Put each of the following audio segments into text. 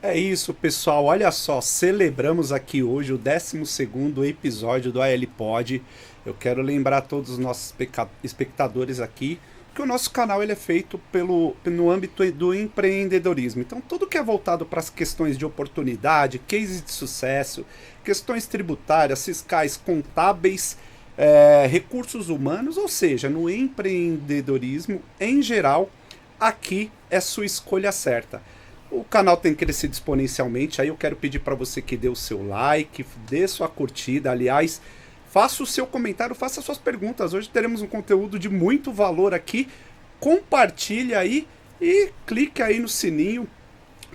É isso, pessoal. Olha só, celebramos aqui hoje o 12º episódio do AL Pod. Eu quero lembrar a todos os nossos espectadores aqui que o nosso canal ele é feito no âmbito do empreendedorismo. Então, tudo que é voltado para as questões de oportunidade, cases de sucesso, questões tributárias, fiscais, contábeis, recursos humanos, ou seja, no empreendedorismo em geral, aqui é sua escolha certa. O canal tem crescido exponencialmente, aí eu quero pedir para você que dê o seu like, dê sua curtida, aliás, faça o seu comentário, faça suas perguntas. Hoje teremos um conteúdo de muito valor aqui. Compartilhe aí e clique aí no sininho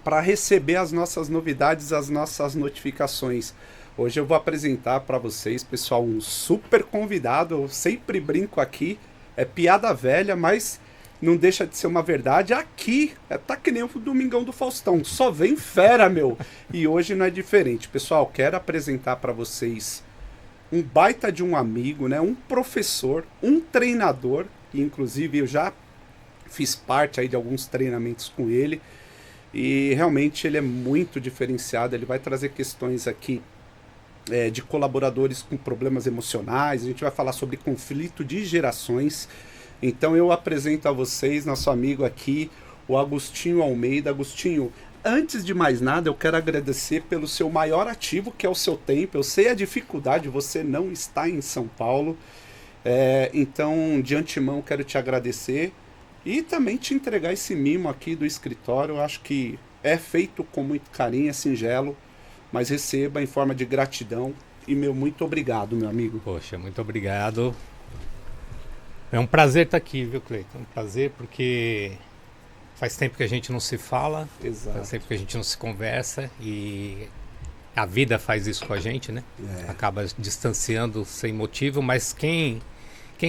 para receber as nossas novidades, as nossas notificações. Hoje eu vou apresentar para vocês, pessoal, um super convidado. Eu sempre brinco aqui, é piada velha, mas não deixa de ser uma verdade. Aqui, tá que nem o Domingão do Faustão, só vem fera, meu. E hoje não é diferente. Pessoal, quero apresentar para vocês um baita de um amigo, né? Um professor, um treinador, que inclusive eu já fiz parte aí de alguns treinamentos com ele. E realmente ele é muito diferenciado, ele vai trazer questões aqui de colaboradores com problemas emocionais, a gente vai falar sobre conflito de gerações. Então eu apresento a vocês, nosso amigo aqui, o Agostinho Almeida. Agostinho, antes de mais nada, eu quero agradecer pelo seu maior ativo, que é o seu tempo. Eu sei a dificuldade, você não está em São Paulo. Então, de antemão, quero te agradecer e também te entregar esse mimo aqui do escritório. Eu acho que é feito com muito carinho, é singelo, mas receba em forma de gratidão. E meu muito obrigado, meu amigo. Poxa, muito obrigado. É um prazer estar aqui, viu, Cleiton? Um prazer porque faz tempo que a gente não se fala, Exato. Faz tempo que a gente não se conversa e a vida faz isso com a gente, né? Acaba distanciando sem motivo, mas quem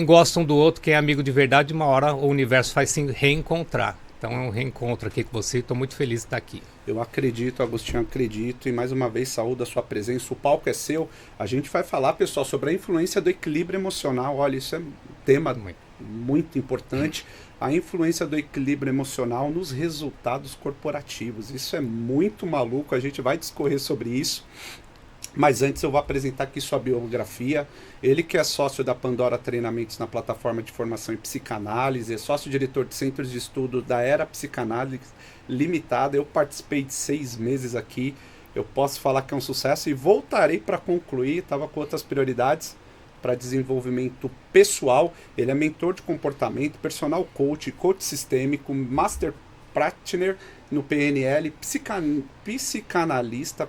gosta um do outro, quem é amigo de verdade, uma hora o universo faz se reencontrar. Então é um reencontro aqui com você, estou muito feliz de estar aqui. Eu acredito, Agostinho, acredito, e mais uma vez saúdo a sua presença, o palco é seu. A gente vai falar, pessoal, sobre a influência do equilíbrio emocional. Olha, isso é um tema muito importante. A influência do equilíbrio emocional nos resultados corporativos. Isso é muito maluco, a gente vai discorrer sobre isso. Mas antes eu vou apresentar aqui sua biografia. Ele que é sócio da Pandora Treinamentos na plataforma de formação em psicanálise, é sócio-diretor de centros de estudo da Era Psicanálise Limitada. Eu participei de 6 meses aqui. Eu posso falar que é um sucesso e voltarei para concluir. Estava com outras prioridades para desenvolvimento pessoal. Ele é mentor de comportamento, personal coach, coach sistêmico, master practitioner no PNL, psicanalista,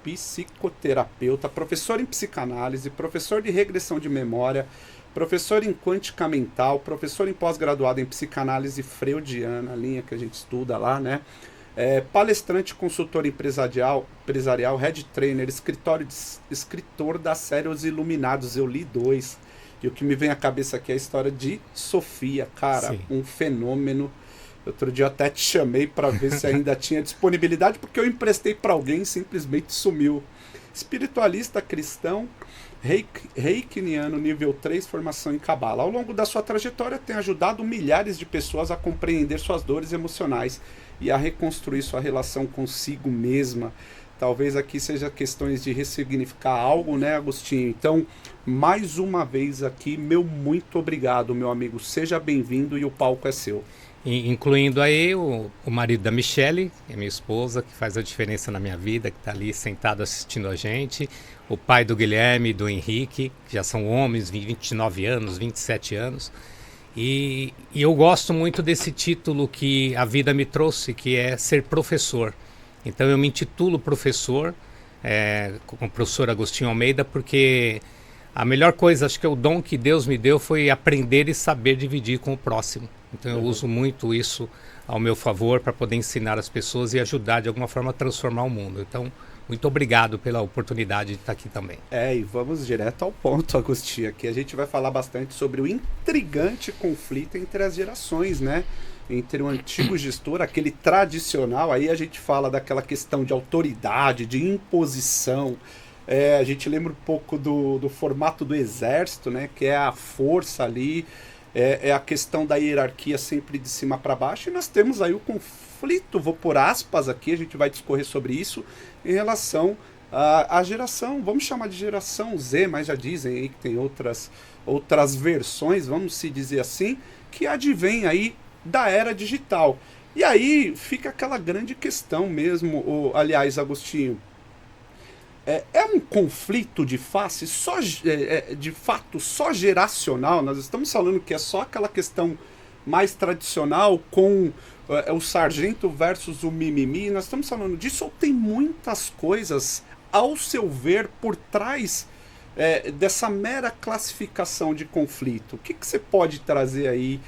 psicoterapeuta, professor em psicanálise, professor de regressão de memória, professor em quântica mental, professor em pós-graduado em psicanálise freudiana, a linha que a gente estuda lá, né? Palestrante, consultor empresarial, head trainer, escritor da série Os Iluminados. Eu li 2. E o que me vem à cabeça aqui é a história de Sofia, cara, Sim. Um fenômeno. Outro dia eu até te chamei para ver se ainda tinha disponibilidade, porque eu emprestei para alguém e simplesmente sumiu. Espiritualista cristão, reikiniano nível 3, formação em Cabala. Ao longo da sua trajetória tem ajudado milhares de pessoas a compreender suas dores emocionais e a reconstruir sua relação consigo mesma. Talvez aqui seja questões de ressignificar algo, né, Agostinho? Então, mais uma vez aqui, meu muito obrigado, meu amigo. Seja bem-vindo e o palco é seu. Incluindo aí o marido da Michele, que é minha esposa, que faz a diferença na minha vida, que está ali sentado assistindo a gente. O pai do Guilherme e do Henrique, que já são homens, 29 anos, 27 anos. E eu gosto muito desse título que a vida me trouxe, que é ser professor. Então eu me intitulo professor, com o professor Agostinho Almeida, porque a melhor coisa, acho que é o dom que Deus me deu foi aprender e saber dividir com o próximo. Então eu uso muito isso ao meu favor para poder ensinar as pessoas e ajudar de alguma forma a transformar o mundo. Então, muito obrigado pela oportunidade de estar aqui também. E vamos direto ao ponto, Agostinho. Aqui a gente vai falar bastante sobre o intrigante conflito entre as gerações, né? Entre o antigo gestor, aquele tradicional, aí a gente fala daquela questão de autoridade, de imposição. A gente lembra um pouco do formato do exército, né? Que é a força ali. é a questão da hierarquia sempre de cima para baixo, e nós temos aí o conflito, vou por aspas aqui, a gente vai discorrer sobre isso, em relação à geração, vamos chamar de geração Z, mas já dizem aí que tem outras versões, vamos se dizer assim, que advém aí da era digital. E aí fica aquela grande questão mesmo, aliás, Agostinho, é um conflito de face, de fato, só geracional? Nós estamos falando que é só aquela questão mais tradicional com o sargento versus o mimimi? Nós estamos falando disso ou tem muitas coisas, ao seu ver, por trás dessa mera classificação de conflito? O que você pode trazer aí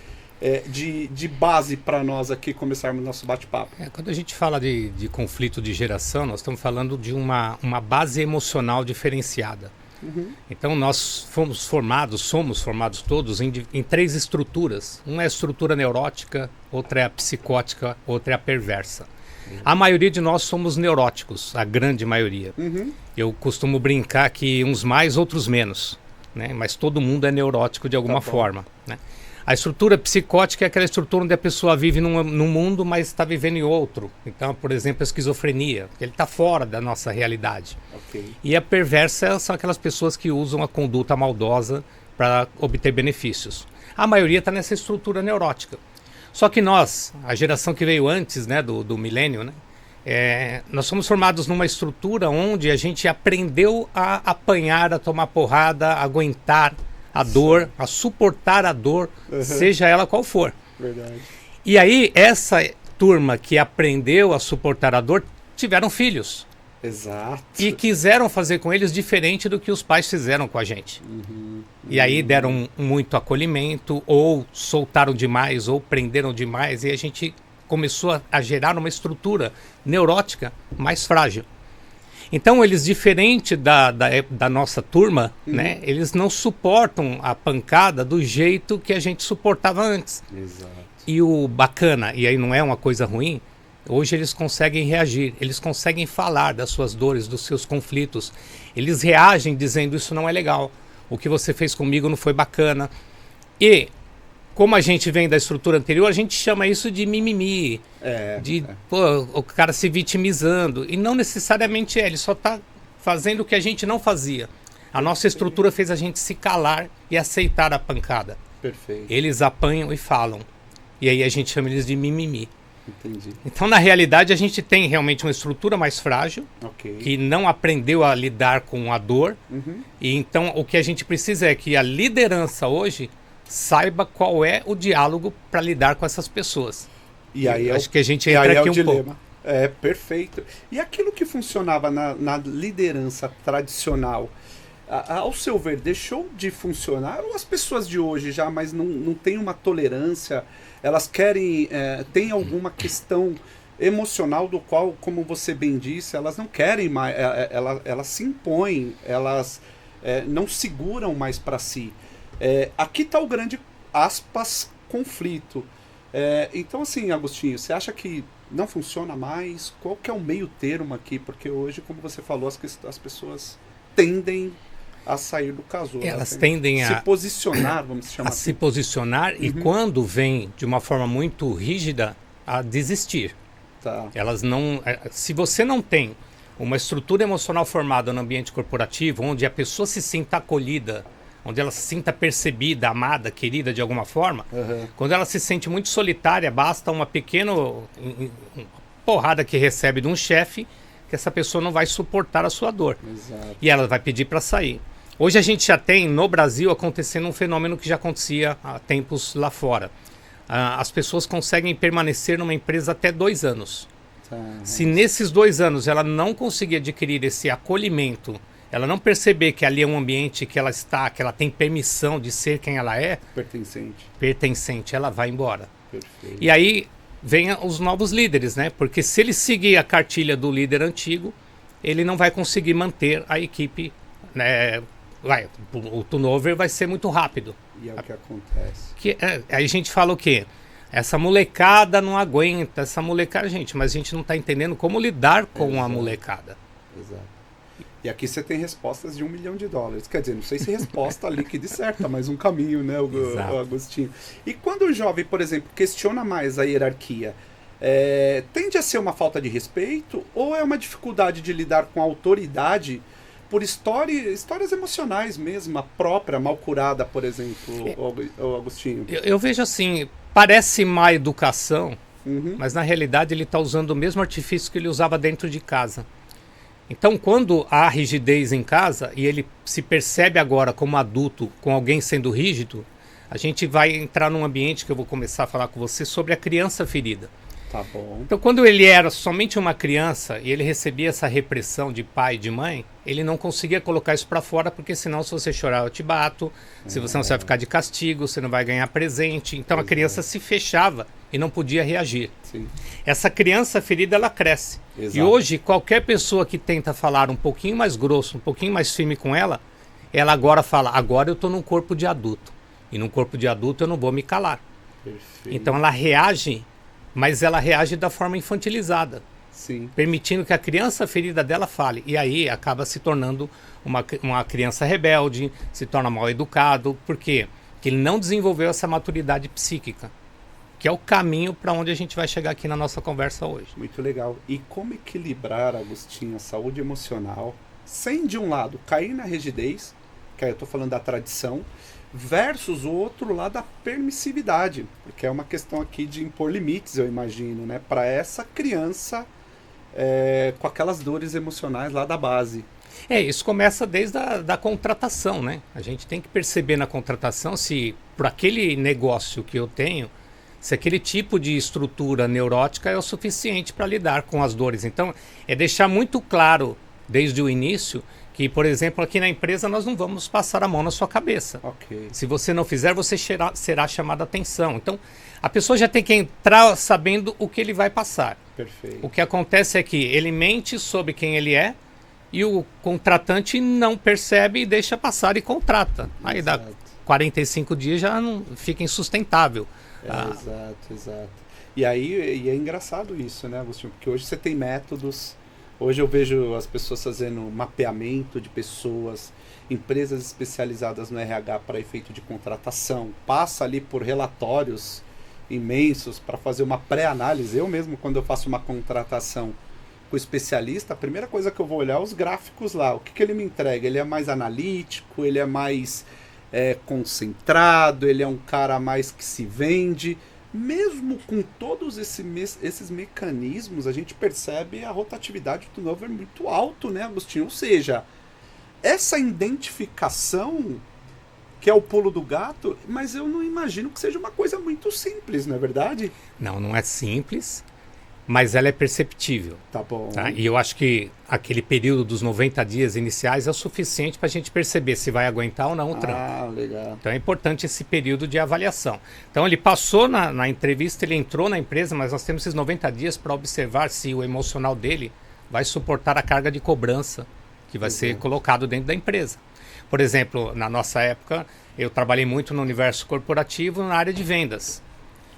de base para nós aqui começarmos nosso bate-papo? Quando a gente fala de conflito de geração, nós estamos falando de uma base emocional diferenciada. Uhum. Então nós somos formados todos em 3 estruturas. Uma é a estrutura neurótica, outra é a psicótica, outra é a perversa. A maioria de nós somos neuróticos, a grande maioria. Uhum. Eu costumo brincar que uns mais, outros menos, né? Mas todo mundo é neurótico de alguma forma, né? A estrutura psicótica é aquela estrutura onde a pessoa vive num mundo, mas está vivendo em outro. Então, por exemplo, a esquizofrenia, ele está fora da nossa realidade. Okay. E a perversa são aquelas pessoas que usam a conduta maldosa para obter benefícios. A maioria está nessa estrutura neurótica. Só que nós, a geração que veio antes, né, do milênio, né, nós somos formados numa estrutura onde a gente aprendeu a apanhar, a tomar porrada, a aguentar a dor, a suportar a dor, seja ela qual for. Verdade. E aí, essa turma que aprendeu a suportar a dor, tiveram filhos. Exato. E quiseram fazer com eles diferente do que os pais fizeram com a gente. E aí deram muito acolhimento, ou soltaram demais, ou prenderam demais, e a gente começou a gerar uma estrutura neurótica mais frágil. Então eles, diferente da nossa turma, né, eles não suportam a pancada do jeito que a gente suportava antes. Exato. E o bacana, e aí não é uma coisa ruim, hoje eles conseguem reagir, eles conseguem falar das suas dores, dos seus conflitos. Eles reagem dizendo: isso não é legal, o que você fez comigo não foi bacana. E como a gente vem da estrutura anterior, a gente chama isso de mimimi, pô, o cara se vitimizando. E não necessariamente ele só está fazendo o que a gente não fazia. A nossa estrutura fez a gente se calar e aceitar a pancada. Perfeito. Eles apanham e falam. E aí a gente chama eles de mimimi. Entendi. Então, na realidade, a gente tem realmente uma estrutura mais frágil, que não aprendeu a lidar com a dor. E então, o que a gente precisa é que a liderança hoje saiba qual é o diálogo para lidar com essas pessoas. E aí acho que a gente entra aqui um pouco. Perfeito. E aquilo que funcionava na liderança tradicional, ao seu ver, deixou de funcionar? Ou as pessoas de hoje já mas não têm uma tolerância, elas querem, tem alguma questão emocional do qual, como você bem disse, elas não querem mais, elas se impõem, elas não seguram mais para si. Aqui está o grande, aspas, conflito. Então, assim, Agostinho, você acha que não funciona mais? Qual que é o meio termo aqui? Porque hoje, como você falou, as pessoas tendem a sair do casulo. Elas tendem a se posicionar, vamos chamar assim. Se posicionar e quando vem de uma forma muito rígida, a desistir. Tá. Elas não... Se você não tem uma estrutura emocional formada no ambiente corporativo, onde a pessoa se sinta acolhida, onde ela se sinta percebida, amada, querida de alguma forma, quando ela se sente muito solitária, basta uma pequena porrada que recebe de um chefe, que essa pessoa não vai suportar a sua dor. Exato. E ela vai pedir para sair. Hoje a gente já tem no Brasil acontecendo um fenômeno que já acontecia há tempos lá fora. As pessoas conseguem permanecer numa empresa até 2 anos. Se nesses 2 anos ela não conseguir adquirir esse acolhimento, ela não perceber que ali é um ambiente que ela está, que ela tem permissão de ser quem ela é, pertencente, ela vai embora. Perfeito. E aí vem os novos líderes, né? Porque se ele seguir a cartilha do líder antigo, ele não vai conseguir manter a equipe, né? O turnover vai ser muito rápido. E é o que acontece. Aí a gente fala o quê? Essa molecada não aguenta, gente, mas a gente não está entendendo como lidar com a molecada. Exato. E aqui você tem respostas de $1 milhão. Quer dizer, não sei se resposta líquida e certa, mas um caminho, né, o Agostinho. E quando o jovem, por exemplo, questiona mais a hierarquia, tende a ser uma falta de respeito ou é uma dificuldade de lidar com a autoridade por histórias emocionais mesmo, a própria, mal curada, por exemplo, o Agostinho? Eu vejo assim, parece má educação, Uhum. mas na realidade ele está usando o mesmo artifício que ele usava dentro de casa. Então, quando há rigidez em casa e ele se percebe agora como adulto, com alguém sendo rígido, a gente vai entrar num ambiente que eu vou começar a falar com você sobre a criança ferida. Tá bom. Então, quando ele era somente uma criança e ele recebia essa repressão de pai e de mãe, ele não conseguia colocar isso para fora, porque senão, se você chorar, eu te bato, se você não vai ficar de castigo, você não vai ganhar presente. Então, a criança se fechava e não podia reagir. Sim. Essa criança ferida, ela cresce. Exato. E hoje, qualquer pessoa que tenta falar um pouquinho mais grosso, um pouquinho mais firme com ela agora fala, agora eu estou num corpo de adulto. E num corpo de adulto eu não vou me calar. Perfeito. Então ela reage, mas ela reage da forma infantilizada. Sim. Permitindo que a criança ferida dela fale. E aí acaba se tornando uma criança rebelde, se torna mal educado. Por quê? Porque ele não desenvolveu essa maturidade psíquica, que é o caminho para onde a gente vai chegar aqui na nossa conversa hoje. Muito legal. E como equilibrar, Agostinho, a saúde emocional sem, de um lado, cair na rigidez, que aí eu estou falando da tradição, versus o outro lado da permissividade, porque é uma questão aqui de impor limites, eu imagino, né, para essa criança com aquelas dores emocionais lá da base. Isso começa desde a contratação, né? A gente tem que perceber na contratação se, por aquele negócio que eu tenho, se aquele tipo de estrutura neurótica é o suficiente para lidar com as dores. Então, é deixar muito claro, desde o início, que, por exemplo, aqui na empresa nós não vamos passar a mão na sua cabeça. Ok. Se você não fizer, você será chamado a atenção. Então, a pessoa já tem que entrar sabendo o que ele vai passar. Perfeito. O que acontece é que ele mente sobre quem ele é e o contratante não percebe e deixa passar e contrata. Aí dá 45 dias já não fica insustentável. Exato. E aí é engraçado isso, né, Agostinho? Porque hoje você tem métodos. Hoje eu vejo as pessoas fazendo mapeamento de pessoas, empresas especializadas no RH para efeito de contratação, passa ali por relatórios imensos para fazer uma pré-análise. Eu mesmo, quando eu faço uma contratação com o especialista, a primeira coisa que eu vou olhar é os gráficos lá. O que ele me entrega? Ele é mais analítico, ele é mais concentrado, ele é um cara mais que se vende. Mesmo com todos esses mecanismos, a gente percebe a rotatividade do turnover muito alto, né, Agostinho? Ou seja, essa identificação, que é o pulo do gato, mas eu não imagino que seja uma coisa muito simples, não é verdade? Não é simples, mas ela é perceptível. Tá bom. Tá? E eu acho que aquele período dos 90 dias iniciais é o suficiente para a gente perceber se vai aguentar ou não o trampo. Ah, legal. Então é importante esse período de avaliação. Então ele passou na entrevista, ele entrou na empresa, mas nós temos esses 90 dias para observar se o emocional dele vai suportar a carga de cobrança que vai ser colocado dentro da empresa. Por exemplo, na nossa época, eu trabalhei muito no universo corporativo na área de vendas.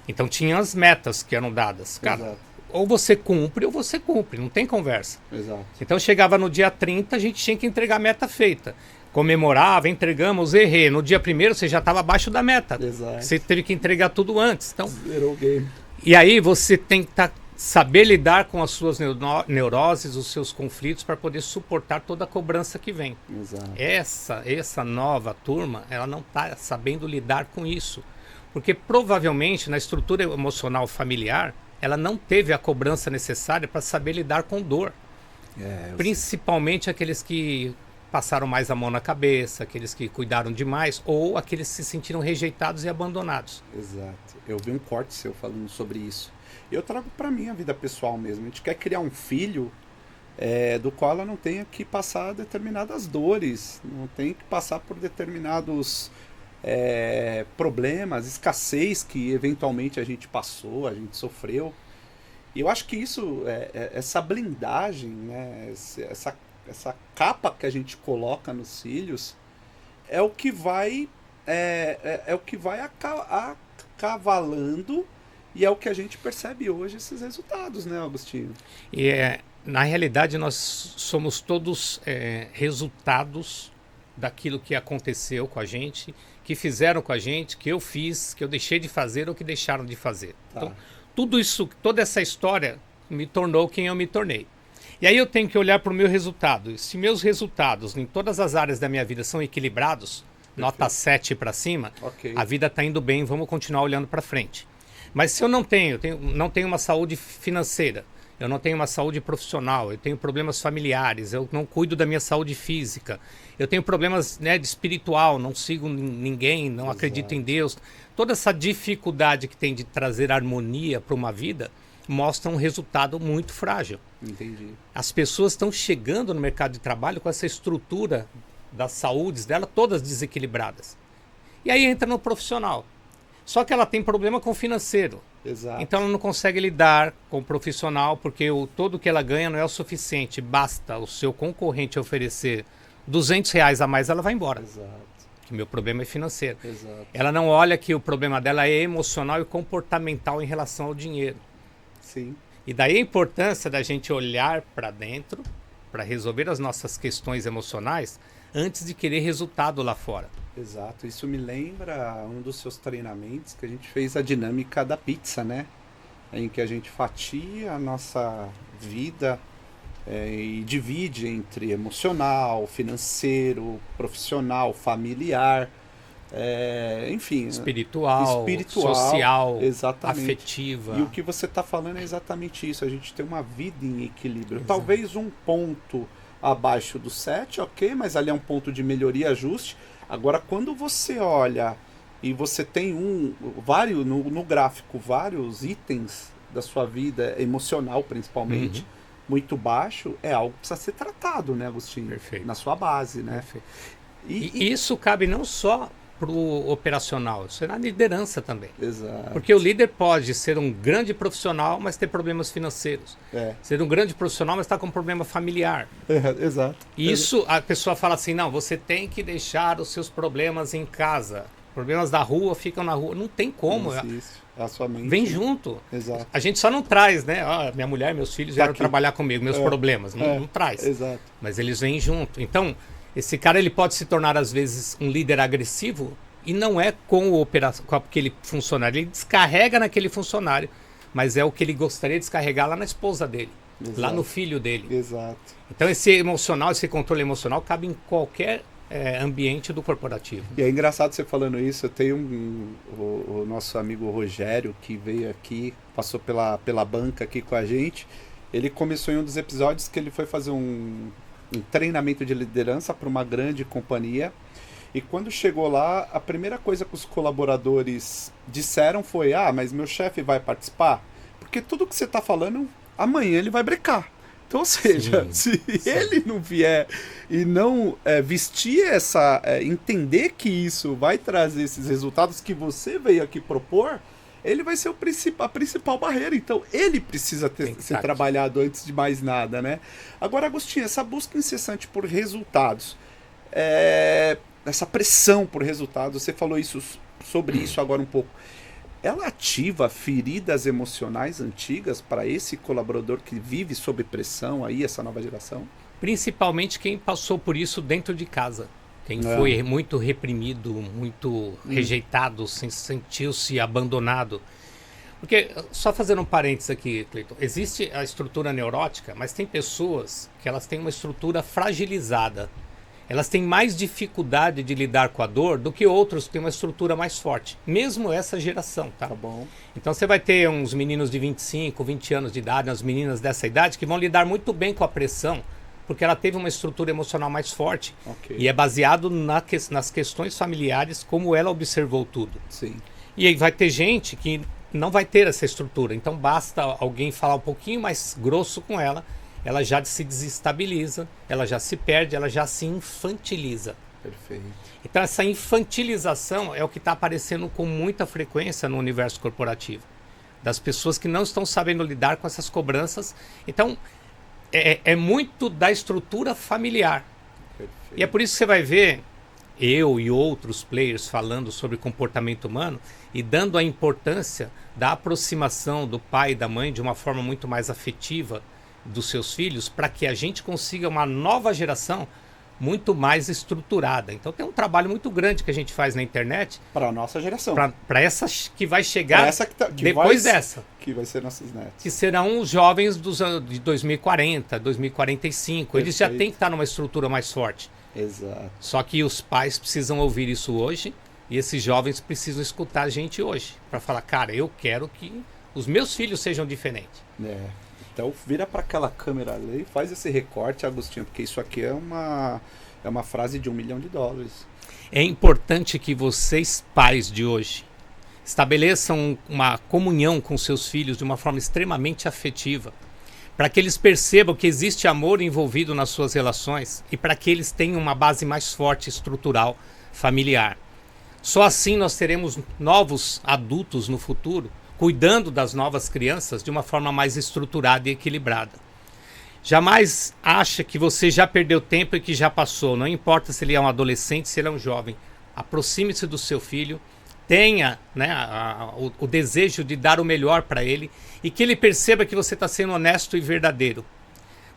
Então tinha as metas que eram dadas. Cara, ou você cumpre ou você cumpre, não tem conversa. Exato. Então chegava no dia 30, a gente tinha que entregar a meta feita. Comemorava, entregamos, errei. No dia 1º você já estava abaixo da meta. Exato. Você teve que entregar tudo antes. Então, zerou o game. E aí você tem que saber lidar com as suas neuroses, os seus conflitos, para poder suportar toda a cobrança que vem. Exato. Essa nova turma, ela não está sabendo lidar com isso. Porque provavelmente na estrutura emocional familiar, ela não teve a cobrança necessária para saber lidar com dor. Principalmente aqueles que passaram mais a mão na cabeça, aqueles que cuidaram demais, ou aqueles que se sentiram rejeitados e abandonados. Exato. Eu vi um corte seu falando sobre isso. Eu trago para mim a vida pessoal mesmo. A gente quer criar um filho do qual ela não tenha que passar determinadas dores, não tem que passar por determinados problemas, escassez que eventualmente a gente passou, a gente sofreu. E eu acho que isso, essa blindagem, né, essa capa que a gente coloca nos filhos, é o que vai acavalando E é o que a gente percebe hoje, esses resultados, né, Agostinho? E na realidade nós somos todos resultados daquilo que aconteceu com a gente, que fizeram com a gente, que eu fiz, que eu deixei de fazer ou que deixaram de fazer. Tá. Então, tudo isso, toda essa história me tornou quem eu me tornei. E aí eu tenho que olhar para o meu resultado. Se meus resultados em todas as áreas da minha vida são equilibrados, nota 7 para cima, Ok. a vida está indo bem, vamos continuar olhando para frente. Mas se eu não tenho uma saúde financeira, eu não tenho uma saúde profissional, eu tenho problemas familiares, eu não cuido da minha saúde física, eu tenho problemas, né, de espiritual, não sigo ninguém, não Exato. acredito em Deus. Toda essa dificuldade que tem de trazer harmonia para uma vida mostra um resultado muito frágil. Entendi. As pessoas estão chegando no mercado de trabalho com essa estrutura das saúdes dela todas desequilibradas. E aí entra no profissional. Só que ela tem problema com o financeiro. Exato. Então ela não consegue lidar com o profissional porque todo que ela ganha não é o suficiente. Basta o seu concorrente oferecer R$200 a mais, ela vai embora. Exato. Que meu problema é financeiro. Exato. Ela não olha que o problema dela é emocional e comportamental em relação ao dinheiro. Sim. E daí a importância da gente olhar para dentro, para resolver as nossas questões emocionais, antes de querer resultado lá fora. Exato. Isso me lembra um dos seus treinamentos que a gente fez a dinâmica da pizza, né? Em que a gente fatia a nossa vida e divide entre emocional, financeiro, profissional, familiar, enfim, Espiritual, social, exatamente. afetiva. E o que você está falando é exatamente isso. A gente tem uma vida em equilíbrio. Exato. Talvez um ponto abaixo do 7, ok, mas ali é um ponto de melhoria e ajuste. Agora, quando você olha e você tem vários no gráfico, vários itens da sua vida emocional, principalmente, muito baixo, é algo que precisa ser tratado, né, Agostinho? Perfeito. Na sua base, né? Perfeito. E isso cabe não só para o operacional, isso é na liderança também. Exato. Porque o líder pode ser um grande profissional, mas ter problemas financeiros. Ser um grande profissional, mas estar com um problema familiar. Exato. Isso, a pessoa fala assim, não, você tem que deixar os seus problemas em casa. Problemas da rua ficam na rua. Não tem como. Isso. A sua mente. Vem junto. Exato. A gente só não traz, né? Minha mulher, meus filhos vieram trabalhar comigo, meus problemas. Não traz. Exato. Mas eles vêm junto. Então, esse cara ele pode se tornar, às vezes, um líder agressivo e não é com aquele funcionário. Ele descarrega naquele funcionário, mas é o que ele gostaria de descarregar lá na esposa dele, lá no filho dele. Exato. Então, esse controle emocional cabe em qualquer ambiente do corporativo. E é engraçado você falando isso. Eu tenho o nosso amigo Rogério, que veio aqui, passou pela banca aqui com a gente. Ele começou em um dos episódios que ele foi fazer um treinamento de liderança para uma grande companhia. E quando chegou lá, a primeira coisa que os colaboradores disseram foi: mas meu chefe vai participar? Porque tudo que você está falando, amanhã ele vai brecar. Então, ou seja, se ele não vier e não vestir entender que isso vai trazer esses resultados que você veio aqui propor, ele vai ser a principal barreira. Então, ele precisa ser trabalhado antes de mais nada, né? Agora, Agostinho, essa busca incessante por resultados, essa pressão por resultados, você falou sobre isso agora um pouco. Ela ativa feridas emocionais antigas para esse colaborador que vive sob pressão aí, essa nova geração? Principalmente quem passou por isso dentro de casa. Quem foi muito reprimido, muito rejeitado, sentiu-se abandonado. Porque, só fazendo um parênteses aqui, Cleiton, existe a estrutura neurótica, mas tem pessoas que elas têm uma estrutura fragilizada. Elas têm mais dificuldade de lidar com a dor do que outros que têm uma estrutura mais forte. Mesmo essa geração, tá? Tá bom. Então você vai ter uns meninos de 25, 20 anos de idade, umas meninas dessa idade, que vão lidar muito bem com a pressão, porque ela teve uma estrutura emocional mais forte. Okay. E é baseado nas questões familiares, como ela observou tudo. Sim. E aí vai ter gente que não vai ter essa estrutura. Então basta alguém falar um pouquinho mais grosso com ela já se desestabiliza, ela já se perde, ela já se infantiliza. Perfeito. Então essa infantilização é o que está aparecendo com muita frequência no universo corporativo. Das pessoas que não estão sabendo lidar com essas cobranças. Então é muito da estrutura familiar. Perfeito. E é por isso que você vai ver eu e outros players falando sobre comportamento humano e dando a importância da aproximação do pai e da mãe de uma forma muito mais afetiva dos seus filhos, para que a gente consiga uma nova geração muito mais estruturada. Então tem um trabalho muito grande que a gente faz na internet para a nossa geração, para essa que vai chegar que depois dessa, que vai ser nossos netos, que serão os jovens de 2040, 2045. Eles já têm que estar numa estrutura mais forte. Exato. Só que os pais precisam ouvir isso hoje e esses jovens precisam escutar a gente hoje para falar, cara, eu quero que os meus filhos sejam diferentes. Então vira para aquela câmera ali e faz esse recorte, Agostinho, porque isso aqui é uma frase de $1 milhão. É importante que vocês, pais de hoje, estabeleçam uma comunhão com seus filhos de uma forma extremamente afetiva, para que eles percebam que existe amor envolvido nas suas relações e para que eles tenham uma base mais forte, estrutural, familiar. Só assim nós teremos novos adultos no futuro, cuidando das novas crianças de uma forma mais estruturada e equilibrada. Jamais acha que você já perdeu tempo e que já passou. Não importa se ele é um adolescente, se ele é um jovem. Aproxime-se do seu filho, tenha, né, o desejo de dar o melhor para ele e que ele perceba que você está sendo honesto e verdadeiro.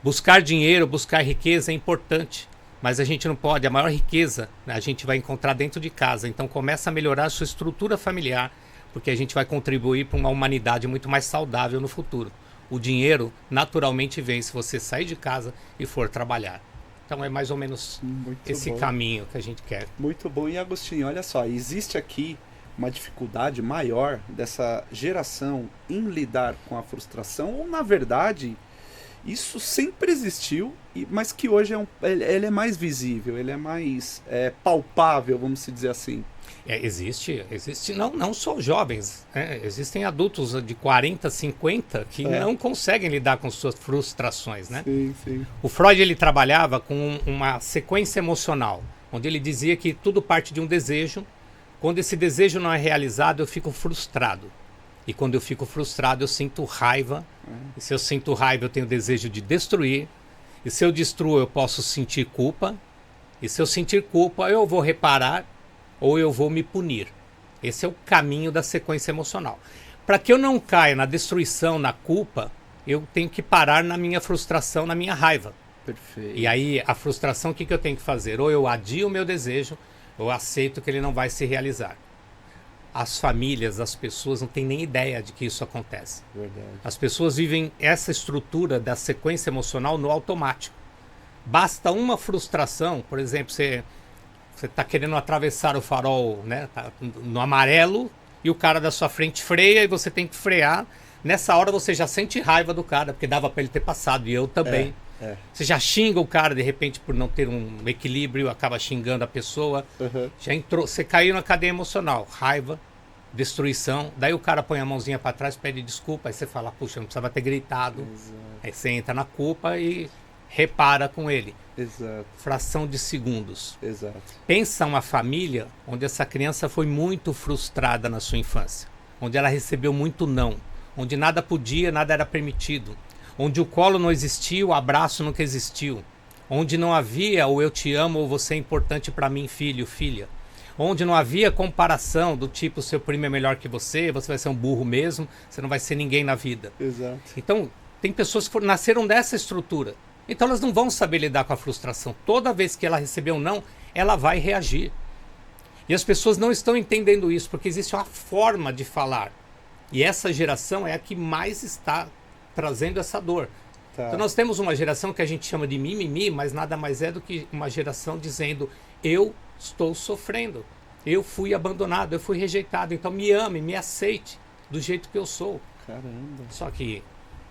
Buscar dinheiro, buscar riqueza é importante, mas a gente não pode. A maior riqueza, né, a gente vai encontrar dentro de casa. Então começa a melhorar a sua estrutura familiar, porque a gente vai contribuir para uma humanidade muito mais saudável no futuro. O dinheiro naturalmente vem se você sair de casa e for trabalhar. Então é mais ou menos esse caminho que a gente quer. Muito bom. E Agostinho, olha só, existe aqui uma dificuldade maior dessa geração em lidar com a frustração, ou na verdade, isso sempre existiu, mas que hoje ele é mais visível, ele é mais palpável, vamos dizer assim. Existe não só jovens, existem adultos de 40, 50 que não conseguem lidar com suas frustrações, né? Sim. O Freud, ele trabalhava com uma sequência emocional, onde ele dizia que tudo parte de um desejo. Quando esse desejo não é realizado, eu fico frustrado. E quando eu fico frustrado, eu sinto raiva. E se eu sinto raiva, eu tenho desejo de destruir. E se eu destruo, eu posso sentir culpa. E se eu sentir culpa, eu vou reparar ou eu vou me punir. Esse é o caminho da sequência emocional. Para que eu não caia na destruição, na culpa, eu tenho que parar na minha frustração, na minha raiva. Perfeito. E aí, a frustração, o que eu tenho que fazer? Ou eu adio o meu desejo, ou eu aceito que ele não vai se realizar. As famílias, as pessoas não têm nem ideia de que isso acontece. Verdade. As pessoas vivem essa estrutura da sequência emocional no automático. Basta uma frustração, por exemplo, você está querendo atravessar o farol, né, tá no amarelo, e o cara da sua frente freia e você tem que frear. Nessa hora você já sente raiva do cara, porque dava para ele ter passado, e eu também. Você já xinga o cara de repente por não ter um equilíbrio, acaba xingando a pessoa. Já entrou, você caiu na cadeia emocional, raiva, destruição. Daí o cara põe a mãozinha para trás, pede desculpa, aí você fala, puxa, não precisava ter gritado. Exato. Aí você entra na culpa e repara com ele. Exato. Fração de segundos. Exato. Pensa uma família onde essa criança foi muito frustrada na sua infância, onde ela recebeu muito não, onde nada podia, nada era permitido, onde o colo não existia, o abraço nunca existiu, onde não havia o eu te amo ou você é importante para mim, filho, filha, onde não havia comparação do tipo seu primo é melhor que você vai ser um burro mesmo, você não vai ser ninguém na vida. Exato. Então, tem pessoas que nasceram dessa estrutura. Então elas não vão saber lidar com a frustração. Toda vez que ela receber um não, ela vai reagir. E as pessoas não estão entendendo isso, porque existe uma forma de falar. E essa geração é a que mais está trazendo essa dor. Tá. Então nós temos uma geração que a gente chama de mimimi, mas nada mais é do que uma geração dizendo, eu estou sofrendo, eu fui abandonado, eu fui rejeitado, então me ame, me aceite do jeito que eu sou. Caramba. Só que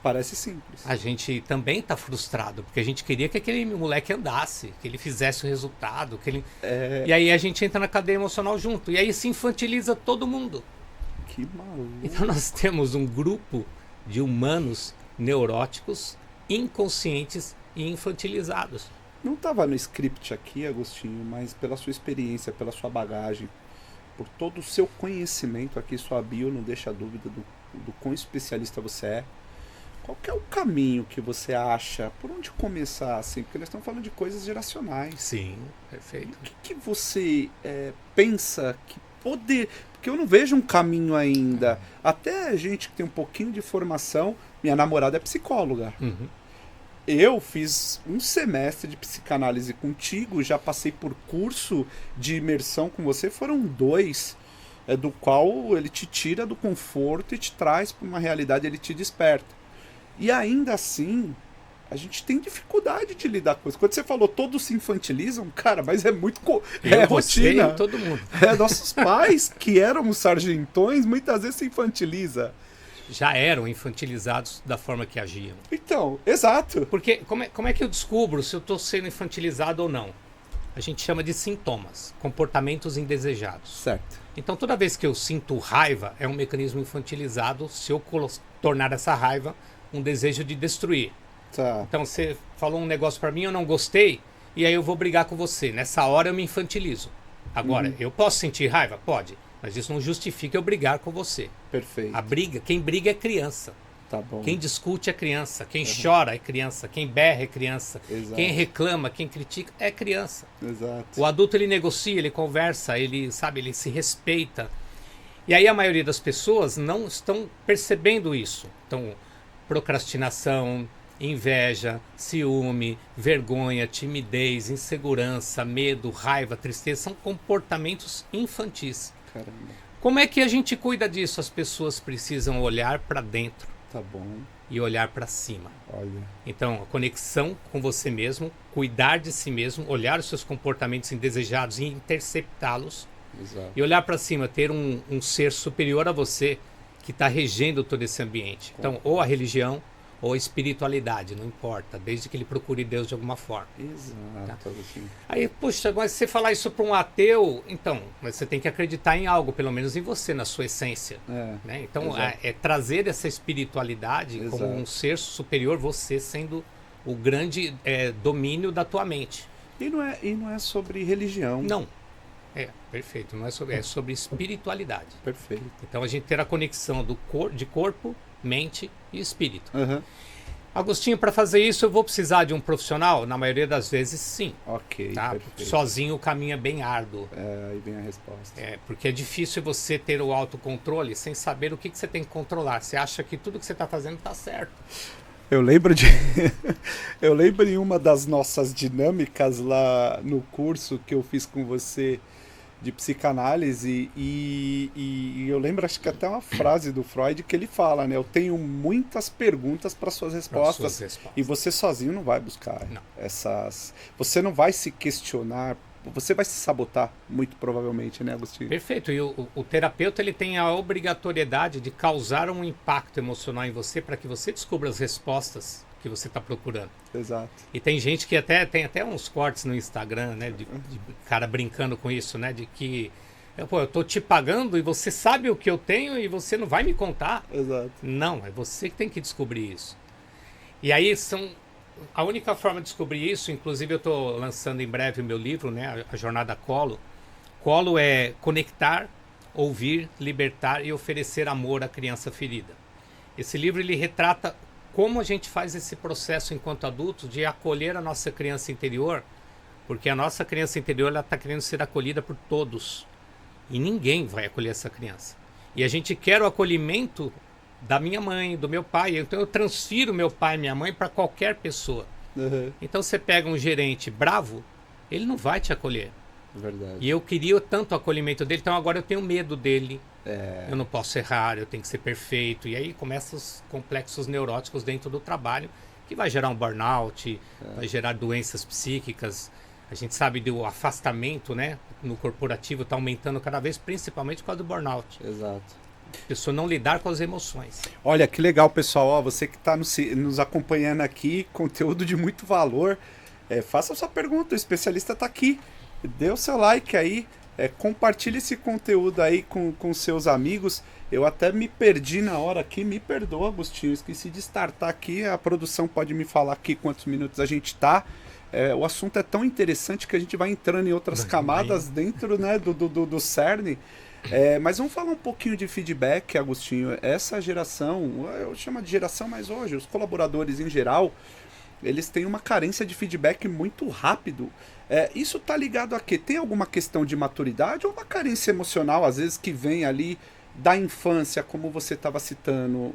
parece simples. a gente também está frustrado, porque a gente queria que aquele moleque andasse, que ele fizesse o resultado, que ele... E aí a gente entra na cadeia emocional junto, e aí se infantiliza todo mundo. Que maluco. Então nós temos um grupo de humanos neuróticos, inconscientes e infantilizados. Não estava no script aqui, Agostinho, mas pela sua experiência, pela sua bagagem, por todo o seu conhecimento aqui, sua bio não deixa dúvida do quão especialista você é. Qual que é o caminho que você acha? Por onde começar, assim? Porque nós estamos falando de coisas geracionais. Sim, perfeito. O que você pensa que poder... Porque eu não vejo um caminho ainda. Até a gente que tem um pouquinho de formação, minha namorada é psicóloga. Uhum. Eu fiz um semestre de psicanálise contigo, já passei por curso de imersão com você, foram 2, do qual ele te tira do conforto e te traz para uma realidade, ele te desperta. E ainda assim, a gente tem dificuldade de lidar com isso. Quando você falou todos se infantilizam, cara, mas é muito rotina. E todo mundo. Nossos pais, que éramos sargentões, muitas vezes se infantiliza. Já eram infantilizados da forma que agiam. Então, exato. Porque como é que eu descubro se eu estou sendo infantilizado ou não? A gente chama de sintomas, comportamentos indesejados. Certo. Então toda vez que eu sinto raiva, é um mecanismo infantilizado se eu tornar essa raiva um desejo de destruir. Tá. Então você falou um negócio pra mim, eu não gostei, e aí eu vou brigar com você. Nessa hora eu me infantilizo. Agora, eu posso sentir raiva? Pode. Mas isso não justifica eu brigar com você. Perfeito. Quem briga é criança. Tá bom. Quem discute é criança. Quem chora é criança. Quem berra é criança. Exato. Quem reclama, quem critica é criança. Exato. O adulto ele negocia, ele conversa, ele se respeita. E aí a maioria das pessoas não estão percebendo isso. Então, procrastinação, inveja, ciúme, vergonha, timidez, insegurança, medo, raiva, tristeza são comportamentos infantis. Caramba. Como é que a gente cuida disso? As pessoas precisam olhar para dentro Tá bom. e olhar para cima. Olha. Então, a conexão com você mesmo, cuidar de si mesmo, olhar os seus comportamentos indesejados e interceptá-los. Exato. E olhar para cima, ter um ser superior a você que está regendo todo esse ambiente. Então, ou a religião ou a espiritualidade, não importa, desde que ele procure Deus de alguma forma. Exato. Assim. Aí, puxa, mas se você falar isso para um ateu, então, mas você tem que acreditar em algo, pelo menos em você, na sua essência. Né? Então, é trazer essa espiritualidade como um ser superior, você sendo o grande domínio da tua mente. E não é sobre religião. Não. Perfeito. Não é sobre espiritualidade. Perfeito. Então, a gente ter a conexão de corpo, mente e espírito. Uhum. Agostinho, para fazer isso eu vou precisar de um profissional? Na maioria das vezes, sim. Ok, tá? perfeito. Sozinho o caminho é bem árduo. Aí vem a resposta. Porque é difícil você ter o autocontrole sem saber o que você tem que controlar. Você acha que tudo que você está fazendo está certo. Eu lembro em uma das nossas dinâmicas lá no curso que eu fiz com você de psicanálise e eu lembro, acho que até uma frase do Freud que ele fala, né? Eu tenho muitas perguntas para suas respostas e você sozinho não vai buscar essas... Você não vai se questionar, você vai se sabotar, muito provavelmente, né, Agostinho? Perfeito. E o terapeuta ele tem a obrigatoriedade de causar um impacto emocional em você para que você descubra as respostas que você está procurando. Exato. E tem gente que tem até uns cortes no Instagram, né, de cara brincando com isso, né, de que eu tô te pagando e você sabe o que eu tenho e você não vai me contar. Exato. Não, é você que tem que descobrir isso. E aí a única forma de descobrir isso, inclusive eu estou lançando em breve o meu livro, né, a Jornada Colo. Colo é conectar, ouvir, libertar e oferecer amor à criança ferida. Esse livro ele retrata como a gente faz esse processo enquanto adultos de acolher a nossa criança interior, porque a nossa criança interior está querendo ser acolhida por todos e ninguém vai acolher essa criança. E a gente quer o acolhimento da minha mãe, do meu pai, então eu transfiro meu pai e minha mãe para qualquer pessoa. Uhum. Então você pega um gerente bravo, ele não vai te acolher. Verdade. E eu queria tanto o acolhimento dele, então agora eu tenho medo dele. Eu não posso errar, eu tenho que ser perfeito. E aí começam os complexos neuróticos dentro do trabalho, que vai gerar um burnout, vai gerar doenças psíquicas. A gente sabe do afastamento, né, no corporativo está aumentando cada vez, principalmente por causa do burnout. Exato. A pessoa não lidar com as emoções. Olha, que legal, pessoal. Você que está nos acompanhando aqui, conteúdo de muito valor. Faça a sua pergunta, o especialista está aqui. Dê o seu like aí. Compartilhe esse conteúdo aí com seus amigos. Eu até me perdi na hora aqui, me perdoa, Agostinho, esqueci de startar aqui, a produção pode me falar aqui quantos minutos a gente tá. O assunto é tão interessante que a gente vai entrando em outras camadas dentro, né, do cerne. Mas vamos falar um pouquinho de feedback, Agostinho. Essa geração, eu chamo de geração, mas hoje os colaboradores em geral, eles têm uma carência de feedback muito rápido. Isso tá ligado a quê? Tem alguma questão de maturidade ou uma carência emocional, às vezes, que vem ali da infância, como você estava citando?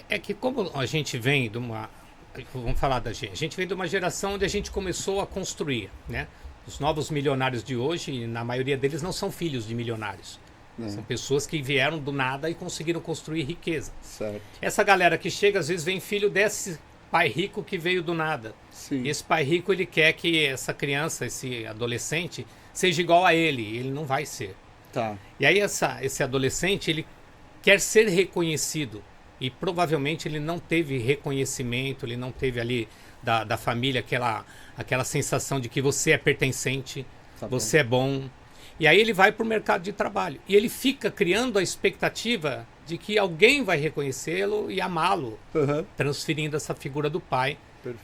É que como a gente vem de uma... Vamos falar da gente. A gente vem de uma geração onde a gente começou a construir, né? Os novos milionários de hoje, na maioria deles, não são filhos de milionários. São pessoas que vieram do nada e conseguiram construir riqueza. Certo. Essa galera que chega, às vezes, vem filho desse pai rico que veio do nada. Sim. E esse pai rico, ele quer que essa criança, esse adolescente, seja igual a ele. Ele não vai ser. Tá. E aí esse adolescente, ele quer ser reconhecido. E provavelmente ele não teve reconhecimento, ele não teve ali da família aquela sensação de que você é pertencente, você é bom. E aí ele vai para o mercado de trabalho. E ele fica criando a expectativa de que alguém vai reconhecê-lo e amá-lo, transferindo essa figura do pai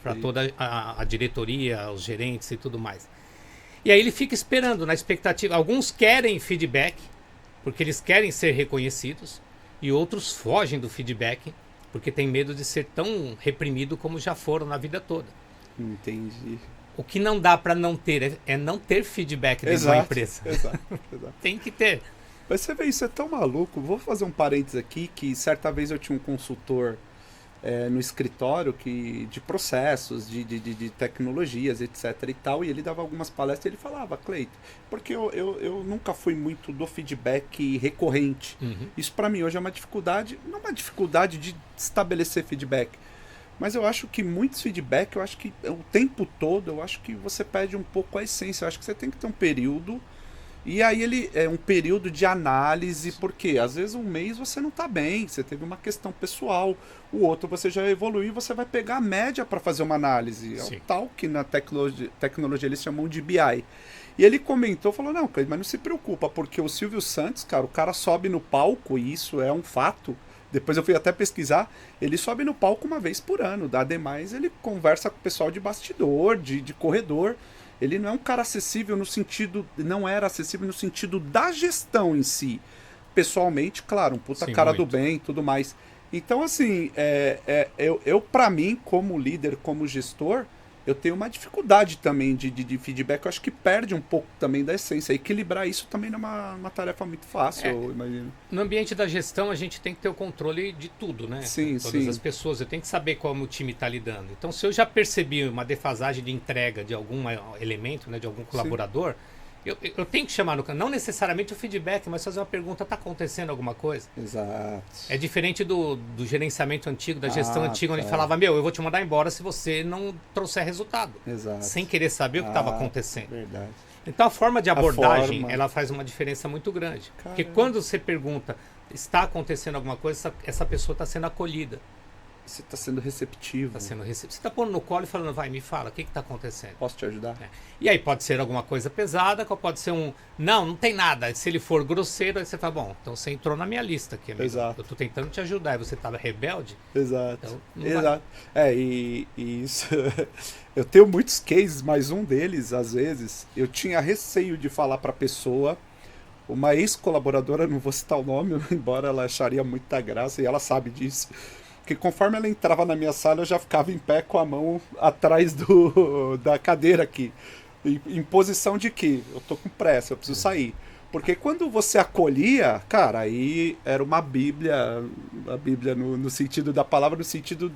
para toda a diretoria, os gerentes e tudo mais. E aí ele fica esperando na expectativa. Alguns querem feedback, porque eles querem ser reconhecidos, e outros fogem do feedback, porque tem medo de ser tão reprimido como já foram na vida toda. Entendi. O que não dá para não ter é não ter feedback dentro da empresa. Exato. Tem que ter. Mas você vê, isso é tão maluco. Vou fazer um parênteses aqui, que certa vez eu tinha um consultor no escritório de processos, de tecnologias, etc e tal, e ele dava algumas palestras e ele falava, Cleito, porque eu nunca fui muito do feedback recorrente. Isso para mim hoje é uma dificuldade, não uma dificuldade de estabelecer feedback, mas eu acho que muitos feedback, eu acho que o tempo todo, eu acho que você perde um pouco a essência. Eu acho que você tem que ter um período, e aí ele é um período de análise, porque às vezes um mês você não está bem, você teve uma questão pessoal, o outro você já evoluiu, você vai pegar a média para fazer uma análise. É o tal que na tecnologia eles chamam de BI. E ele comentou, falou, não, mas não se preocupa, porque o Silvio Santos, cara, o cara sobe no palco, e isso é um fato. Depois eu fui até pesquisar, ele sobe no palco uma vez por ano. Ademais, ele conversa com o pessoal de bastidor, de corredor. Ele não é um cara acessível no sentido... Não era acessível no sentido da gestão em si. Pessoalmente, claro, um puta cara do bem e tudo mais. Então, assim, eu para mim, como líder, como gestor, eu tenho uma dificuldade também de feedback. Eu acho que perde um pouco também da essência. Equilibrar isso também não é uma tarefa muito fácil, eu imagino. No ambiente da gestão, a gente tem que ter o controle de tudo, né? Sim, todas as pessoas. Eu tenho que saber como o time está lidando. Então, se eu já percebi uma defasagem de entrega de algum elemento, né, de algum colaborador, eu tenho que chamar no canal, não necessariamente o feedback, mas fazer uma pergunta, está acontecendo alguma coisa? Exato. É diferente do gerenciamento antigo, da gestão antiga, onde ele falava, eu vou te mandar embora se você não trouxer resultado. Exato. Sem querer saber o que estava acontecendo. Verdade. Então a forma de abordagem, ela faz uma diferença muito grande. Caramba. Porque quando você pergunta, está acontecendo alguma coisa, essa pessoa está sendo acolhida. Você está sendo receptivo. Você está pondo no colo e falando, vai, me fala, o que está acontecendo? Posso te ajudar? E aí pode ser alguma coisa pesada, pode ser não tem nada. Se ele for grosseiro, aí você fala, bom, então você entrou na minha lista aqui, amigo. Exato. Eu estou tentando te ajudar e você estava rebelde. Exato. Então, Exato. E isso... eu tenho muitos cases, mas um deles, às vezes, eu tinha receio de falar para a pessoa. Uma ex-colaboradora, não vou citar o nome, embora ela acharia muita graça, e ela sabe disso. Porque conforme ela entrava na minha sala, eu já ficava em pé com a mão atrás da cadeira aqui. Em posição de que eu tô com pressa, eu preciso sair. Porque quando você acolhia, cara, aí era uma bíblia, a bíblia no sentido da palavra, no sentido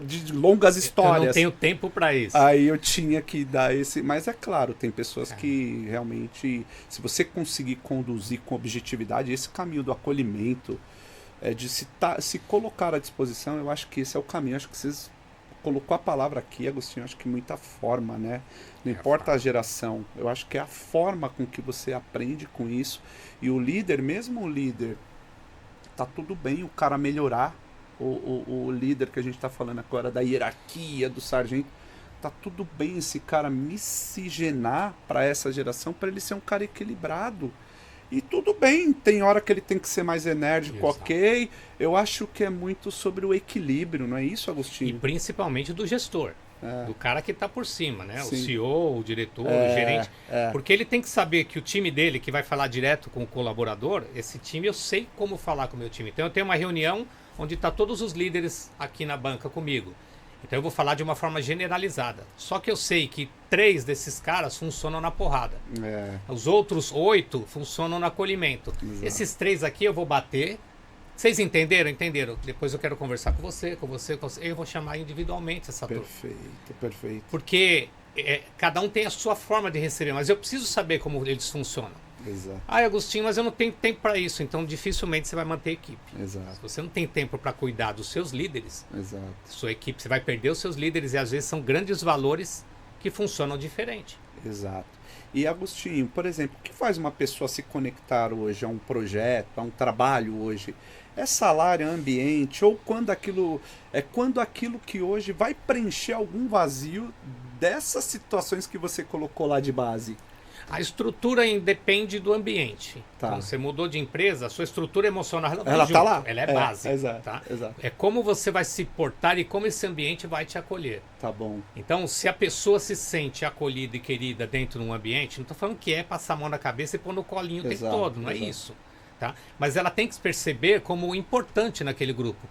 de longas histórias. Eu não tenho tempo para isso. Aí eu tinha que dar esse... Mas é claro, tem pessoas que realmente, se você conseguir conduzir com objetividade, esse caminho do acolhimento... de se colocar à disposição, eu acho que esse é o caminho. Acho que vocês colocou a palavra aqui, Agostinho, acho que muita forma, né? Não importa a geração, eu acho que é a forma com que você aprende com isso. E o líder, mesmo o líder, tá tudo bem o cara melhorar, o líder que a gente tá falando agora, da hierarquia, do sargento, tá tudo bem esse cara miscigenar para essa geração, para ele ser um cara equilibrado. E tudo bem, tem hora que ele tem que ser mais enérgico, Exato. Ok. Eu acho que é muito sobre o equilíbrio, não é isso, Agostinho? E principalmente do gestor. do cara que está por cima, né? O Sim. CEO, o diretor, o gerente. Porque ele tem que saber que o time dele, que vai falar direto com o colaborador, esse time eu sei como falar com o meu time. Então eu tenho uma reunião onde está todos os líderes aqui na banca comigo. Então eu vou falar de uma forma generalizada. Só que eu sei que 3 desses caras funcionam na porrada. Os outros 8 funcionam no acolhimento. Exato. Esses 3 aqui eu vou bater. Vocês entenderam? Entenderam? Depois eu quero conversar com você. Eu vou chamar individualmente essa turma. Perfeito, perfeito. Porque cada um tem a sua forma de receber, mas eu preciso saber como eles funcionam. Exato. Ah, Agostinho, mas eu não tenho tempo para isso, então dificilmente você vai manter a equipe. Exato. Se você não tem tempo para cuidar dos seus líderes, Exato. sua equipe, você vai perder os seus líderes e às vezes são grandes valores que funcionam diferente. Exato. E Agostinho, por exemplo, o que faz uma pessoa se conectar hoje a um projeto, a um trabalho hoje? É salário, é ambiente, ou quando aquilo que hoje vai preencher algum vazio dessas situações que você colocou lá de base? A estrutura independe do ambiente. Tá. Então, você mudou de empresa, a sua estrutura emocional Ela junto. tá lá. Ela é base. Exato, tá? exato. É como você vai se portar e como esse ambiente vai te acolher. Tá bom. Então, se a pessoa se sente acolhida e querida dentro de um ambiente, não estou falando que é passar a mão na cabeça e pôr no colinho o tempo Exato, todo, não é exato. isso. Tá? Mas ela tem que se perceber como importante naquele grupo.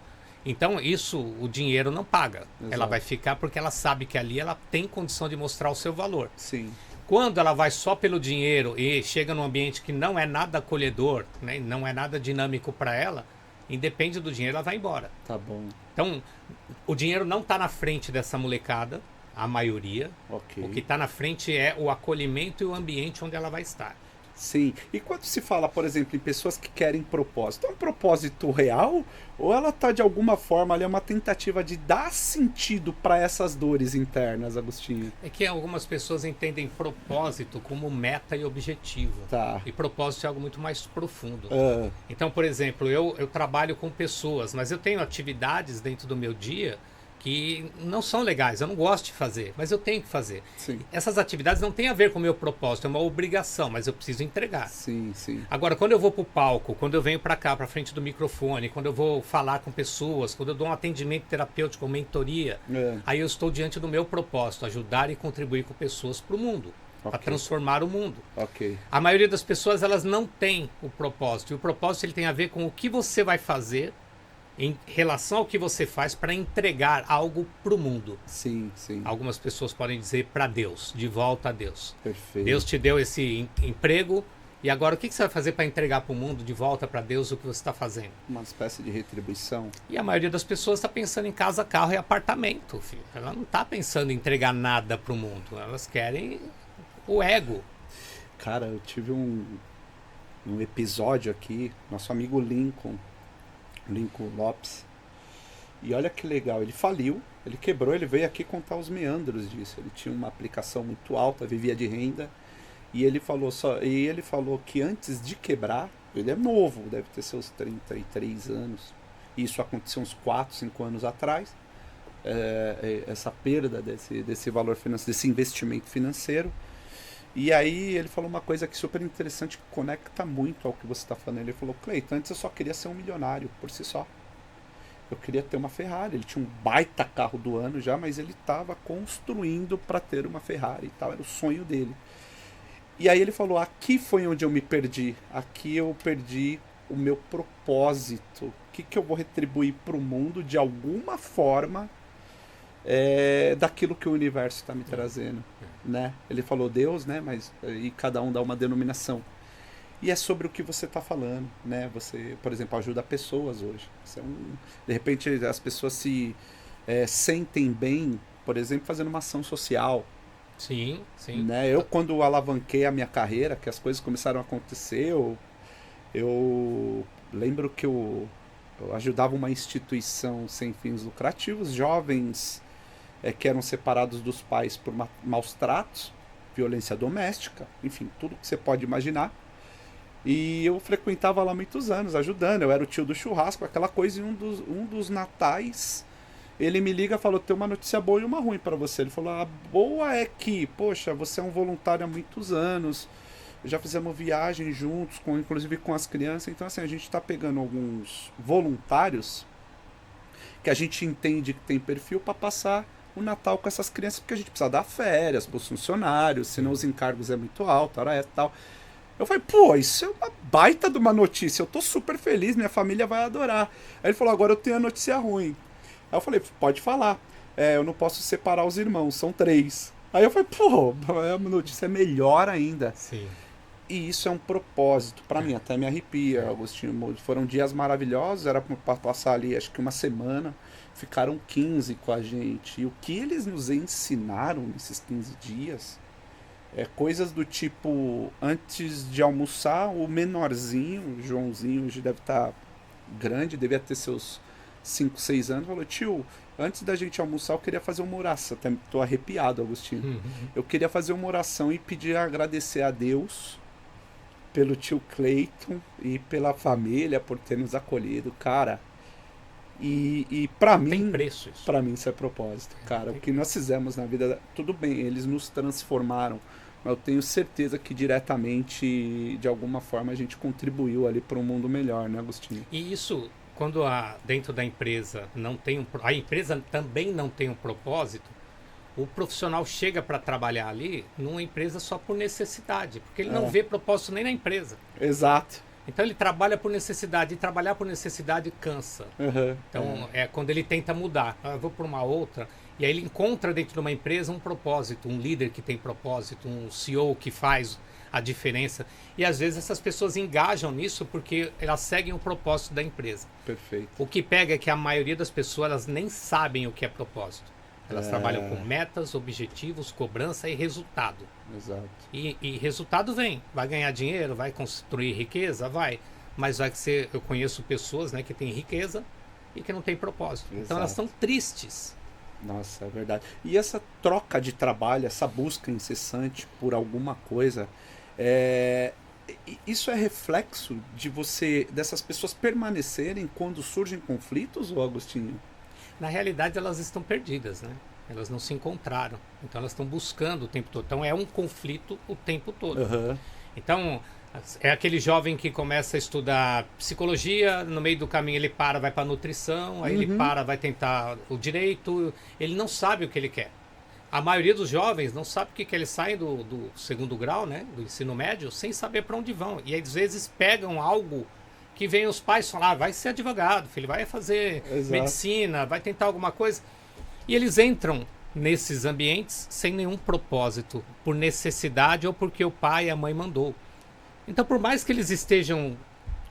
Então, isso o dinheiro não paga. Exato. Ela vai ficar porque ela sabe que ali ela tem condição de mostrar o seu valor. Sim. Quando ela vai só pelo dinheiro e chega num ambiente que não é nada acolhedor, né, não é nada dinâmico para ela, independe do dinheiro, ela vai embora. Tá bom. Então, o dinheiro não está na frente dessa molecada, a maioria. Ok. O que está na frente é o acolhimento e o ambiente onde ela vai estar. Sim. E quando se fala, por exemplo, em pessoas que querem propósito, é um propósito real? Ou ela está de alguma forma ali, é uma tentativa de dar sentido para essas dores internas, Agostinho? É que algumas pessoas entendem propósito como meta e objetivo. Tá. E propósito é algo muito mais profundo. Ah, Então, por exemplo, eu trabalho com pessoas, mas eu tenho atividades dentro do meu dia que não são legais, eu não gosto de fazer, mas eu tenho que fazer. sim. Essas atividades não têm a ver com o meu propósito, é uma obrigação, mas eu preciso entregar. Sim, sim. Agora, quando eu vou para o palco, quando eu venho para cá, para frente do microfone, quando eu vou falar com pessoas, quando eu dou um atendimento terapêutico, mentoria, aí eu estou diante do meu propósito, ajudar e contribuir com pessoas para o mundo, para Ok. transformar o mundo. Ok. A maioria das pessoas, elas não têm o propósito, e o propósito ele tem a ver com o que você vai fazer em relação ao que você faz para entregar algo para o mundo. Sim, sim. Algumas pessoas podem dizer para Deus, de volta a Deus. Perfeito. Deus te deu esse emprego e agora o que você vai fazer para entregar para o mundo de volta para Deus o que você está fazendo? Uma espécie de retribuição. E a maioria das pessoas está pensando em casa, carro e apartamento, filho. Ela não está pensando em entregar nada para o mundo. Elas querem o ego. Cara, eu tive um episódio aqui, nosso amigo Lincoln Lopes. E olha que legal, ele faliu, ele quebrou, ele veio aqui contar os meandros disso. Ele tinha uma aplicação muito alta, vivia de renda, e ele falou que antes de quebrar, ele é novo, deve ter seus 33 anos. Isso aconteceu uns 4, 5 anos atrás. Essa perda desse valor financeiro, desse investimento financeiro. E aí ele falou uma coisa que super interessante, que conecta muito ao que você está falando. Ele falou: Cleiton, antes eu só queria ser um milionário por si só. Eu queria ter uma Ferrari. Ele tinha um baita carro do ano já, mas ele estava construindo para ter uma Ferrari e tal. Era o sonho dele. E aí ele falou: aqui foi onde eu me perdi. Aqui eu perdi o meu propósito. O que eu vou retribuir para o mundo de alguma forma daquilo que o universo está me trazendo, né? Ele falou Deus, né? Mas e cada um dá uma denominação. E é sobre o que você está falando, né? Você, por exemplo, ajuda pessoas hoje. De repente as pessoas se sentem bem, por exemplo, fazendo uma ação social. Sim, sim. Né? Eu, quando alavanquei a minha carreira, que as coisas começaram a acontecer, eu lembro que eu ajudava uma instituição sem fins lucrativos, jovens que eram separados dos pais por maus tratos, violência doméstica, enfim, tudo que você pode imaginar. E eu frequentava lá muitos anos, ajudando. Eu era o tio do churrasco, aquela coisa. E um dos natais, ele me liga e falou: tem uma notícia boa e uma ruim para você. Ele falou: a boa é que, poxa, você é um voluntário há muitos anos, já fizemos viagem juntos, inclusive com as crianças. Então, assim, a gente está pegando alguns voluntários que a gente entende que tem perfil para passar o Natal com essas crianças, porque a gente precisa dar férias para os funcionários, senão os encargos é muito alto, hora é tal. Eu falei, pô, isso é uma baita de uma notícia, eu tô super feliz, minha família vai adorar. Aí ele falou, agora eu tenho a notícia ruim. Aí eu falei, pode falar. Eu não posso separar os irmãos, são 3. Aí eu falei, pô, a notícia é melhor ainda. Sim. E isso é um propósito, pra mim, até me arrepia, Agostinho. Foram dias maravilhosos, era pra passar ali acho que uma semana. Ficaram 15 com a gente. E o que eles nos ensinaram nesses 15 dias é coisas do tipo, antes de almoçar, o menorzinho, o Joãozinho, hoje deve estar grande, devia ter seus 5, 6 anos, falou, tio, antes da gente almoçar eu queria fazer uma oração. Até tô arrepiado, Agostinho. Eu queria fazer uma oração e pedir agradecer a Deus pelo tio Cleiton e pela família por ter nos acolhido, cara. E para mim, Tem preço isso. para mim isso é propósito, cara. O que nós fizemos na vida, tudo bem, eles nos transformaram, mas eu tenho certeza que diretamente, de alguma forma, a gente contribuiu ali para um mundo melhor, né, Agostinho? E isso, quando dentro da empresa não tem a empresa também não tem um propósito, o profissional chega para trabalhar ali numa empresa só por necessidade, porque ele não vê propósito nem na empresa. Exato. Então ele trabalha por necessidade, e trabalhar por necessidade cansa. Então é quando ele tenta mudar. Eu vou para uma outra, e aí ele encontra dentro de uma empresa um propósito, um líder que tem propósito, um CEO que faz a diferença. E às vezes essas pessoas engajam nisso porque elas seguem o propósito da empresa. Perfeito. O que pega é que a maioria das pessoas elas nem sabem o que é propósito. Elas trabalham com metas, objetivos, cobrança e resultado. Exato. E resultado vem. Vai ganhar dinheiro, vai construir riqueza, vai. Mas vai ser, eu conheço pessoas, né, que têm riqueza e que não têm propósito. Exato. Então elas estão tristes. Nossa, é verdade. E essa troca de trabalho, essa busca incessante por alguma coisa, isso é reflexo de dessas pessoas permanecerem quando surgem conflitos, ô Agostinho? Na realidade elas estão perdidas, né? Elas não se encontraram. Então elas estão buscando o tempo todo. Então é um conflito o tempo todo. Então é aquele jovem que começa a estudar psicologia, no meio do caminho ele para, vai para nutrição, aí ele para, vai tentar o direito, ele não sabe o que ele quer. A maioria dos jovens não sabe o que quer, eles saem do segundo grau, né, do ensino médio, sem saber para onde vão. E às vezes pegam algo que vem os pais falar, vai ser advogado, filho, vai fazer medicina, vai tentar alguma coisa. E eles entram nesses ambientes sem nenhum propósito, por necessidade ou porque o pai e a mãe mandou. Então, por mais que eles estejam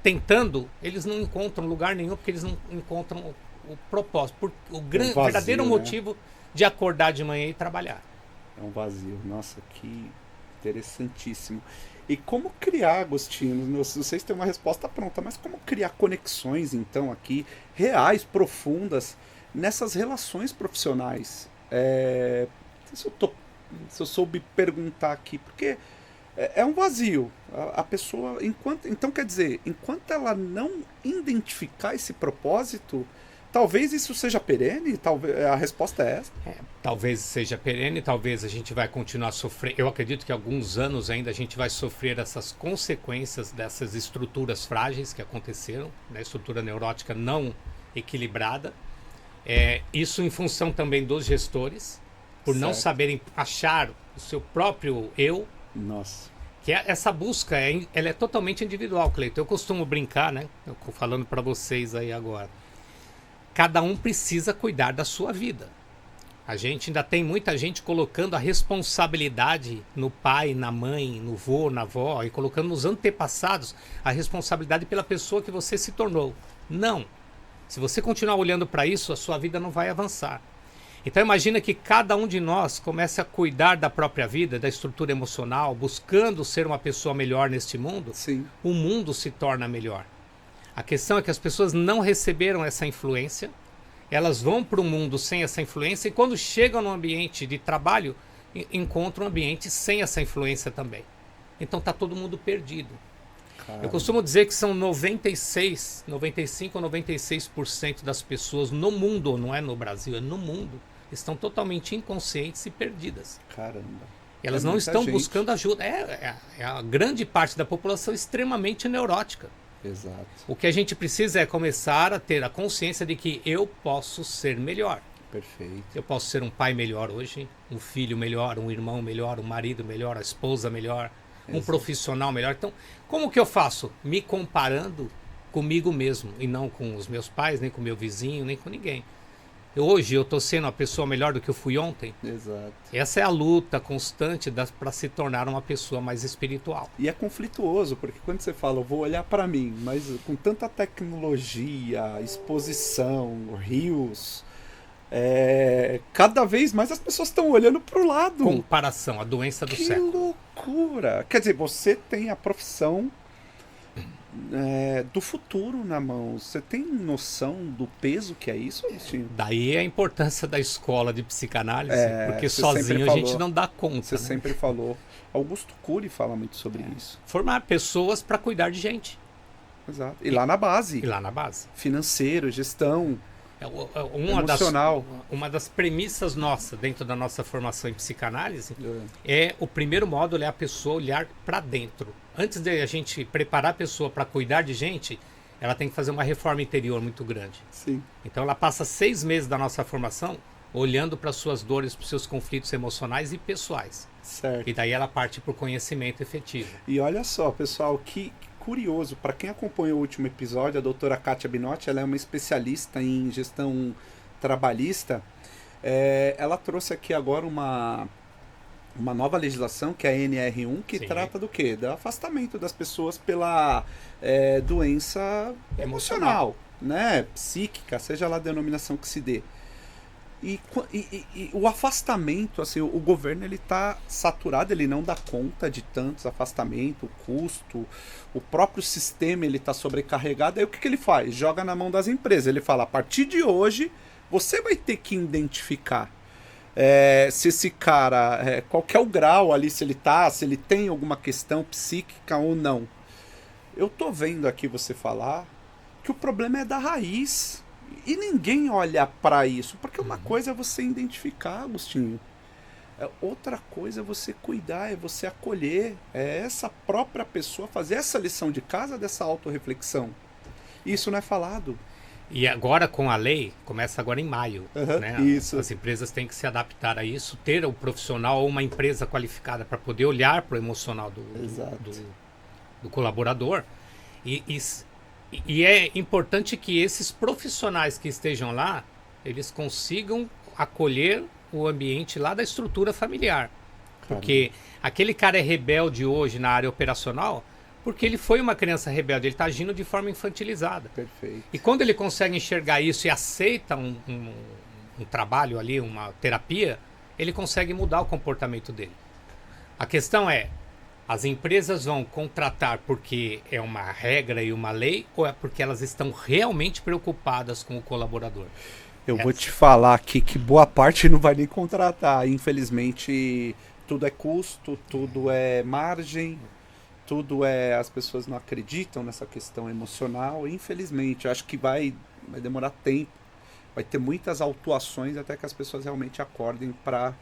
tentando, eles não encontram lugar nenhum, porque eles não encontram o propósito, o verdadeiro motivo de acordar de manhã e trabalhar. É um vazio. Nossa, que interessantíssimo. E como criar, Agostinho, não sei se tem uma resposta pronta, mas como criar conexões, então, aqui, reais, profundas, nessas relações profissionais? Se eu soube perguntar aqui, porque é um vazio. A pessoa, então quer dizer, enquanto ela não identificar esse propósito, talvez isso seja perene? Talvez, a resposta é essa? Talvez seja perene, talvez a gente vai continuar a sofrer. Eu acredito que alguns anos ainda a gente vai sofrer essas consequências dessas estruturas frágeis que aconteceram, né? Estrutura neurótica não equilibrada. Isso em função também dos gestores, por não saberem achar o seu próprio eu. Nossa. Que essa busca, ela é totalmente individual, Cleiton. Eu costumo brincar, né? Eu falando para vocês aí agora. Cada um precisa cuidar da sua vida. A gente ainda tem muita gente colocando a responsabilidade no pai, na mãe, no vô, na avó, e colocando nos antepassados a responsabilidade pela pessoa que você se tornou. Não. Se você continuar olhando para isso, a sua vida não vai avançar. Então imagina que cada um de nós comece a cuidar da própria vida, da estrutura emocional, buscando ser uma pessoa melhor neste mundo. Sim. O mundo se torna melhor. A questão é que as pessoas não receberam essa influência, elas vão para o mundo sem essa influência e quando chegam no ambiente de trabalho, encontram um ambiente sem essa influência também. Então está todo mundo perdido. Caramba. Eu costumo dizer que são 95 ou 96% das pessoas no mundo, não é no Brasil, é no mundo, estão totalmente inconscientes e perdidas. Caramba. Elas não estão buscando ajuda. A grande parte da população extremamente neurótica. Exato. O que a gente precisa é começar a ter a consciência de que eu posso ser melhor. Perfeito. Eu posso ser um pai melhor hoje, um filho melhor, um irmão melhor, um marido melhor, a esposa melhor, um profissional melhor. Então, como que eu faço? Me comparando comigo mesmo e não com os meus pais, nem com meu vizinho, nem com ninguém. Hoje eu estou sendo uma pessoa melhor do que eu fui ontem. Exato. Essa é a luta constante para se tornar uma pessoa mais espiritual. E é conflituoso, porque quando você fala, eu vou olhar para mim, mas com tanta tecnologia, exposição, rios, cada vez mais as pessoas estão olhando para o lado. Comparação, a doença do que século. Loucura! Quer dizer, você tem a profissão do futuro na mão. Você tem noção do peso que é isso, Agostinho? Daí a importância da escola de psicanálise, porque você sozinho sempre a gente falou. não dá conta. Você né? sempre falou. Augusto Cury fala muito sobre isso. Formar pessoas para cuidar de gente. Exato. E lá na base. E lá na base. Financeiro, gestão. Emocional. Uma das premissas nossas dentro da nossa formação em psicanálise o primeiro módulo é a pessoa olhar para dentro. Antes de a gente preparar a pessoa para cuidar de gente, ela tem que fazer uma reforma interior muito grande. Sim. Então ela passa 6 meses da nossa formação olhando para suas dores, para seus conflitos emocionais e pessoais. Certo. E daí ela parte para o conhecimento efetivo. E olha só, pessoal, que curioso. Para quem acompanhou o último episódio, a doutora Kátia Binotti, ela é uma especialista em gestão trabalhista. Ela trouxe aqui agora uma nova legislação, que é a NR1, que Sim. trata do quê? Do afastamento das pessoas pela doença emocional, né? Psíquica, seja lá a denominação que se dê. E o afastamento, assim, o governo ele está saturado, ele não dá conta de tantos afastamentos, o custo, o próprio sistema ele está sobrecarregado. Aí o que ele faz? Joga na mão das empresas. Ele fala, a partir de hoje, você vai ter que identificar se esse cara, qual que é o grau ali, se ele tem alguma questão psíquica ou não. Eu tô vendo aqui você falar que o problema é da raiz. E ninguém olha para isso, porque uma coisa é você identificar, Agostinho. Outra coisa é você cuidar, é você acolher, é essa própria pessoa fazer essa lição de casa dessa autorreflexão. Isso não é falado. E agora com a lei, começa agora em maio, né? Isso. As empresas têm que se adaptar a isso, ter um profissional ou uma empresa qualificada para poder olhar para o emocional do colaborador. E é importante que esses profissionais que estejam lá, eles consigam acolher o ambiente lá da estrutura familiar. Porque aquele cara é rebelde hoje na área operacional, porque ele foi uma criança rebelde, ele está agindo de forma infantilizada. Perfeito. E quando ele consegue enxergar isso e aceita um trabalho ali, uma terapia, ele consegue mudar o comportamento dele. A questão é, as empresas vão contratar porque é uma regra e uma lei ou é porque elas estão realmente preocupadas com o colaborador? Eu vou te falar aqui que boa parte não vai nem contratar. Infelizmente, tudo é custo, tudo é margem, as pessoas não acreditam nessa questão emocional. Infelizmente, eu acho que vai demorar tempo. Vai ter muitas autuações até que as pessoas realmente acordem para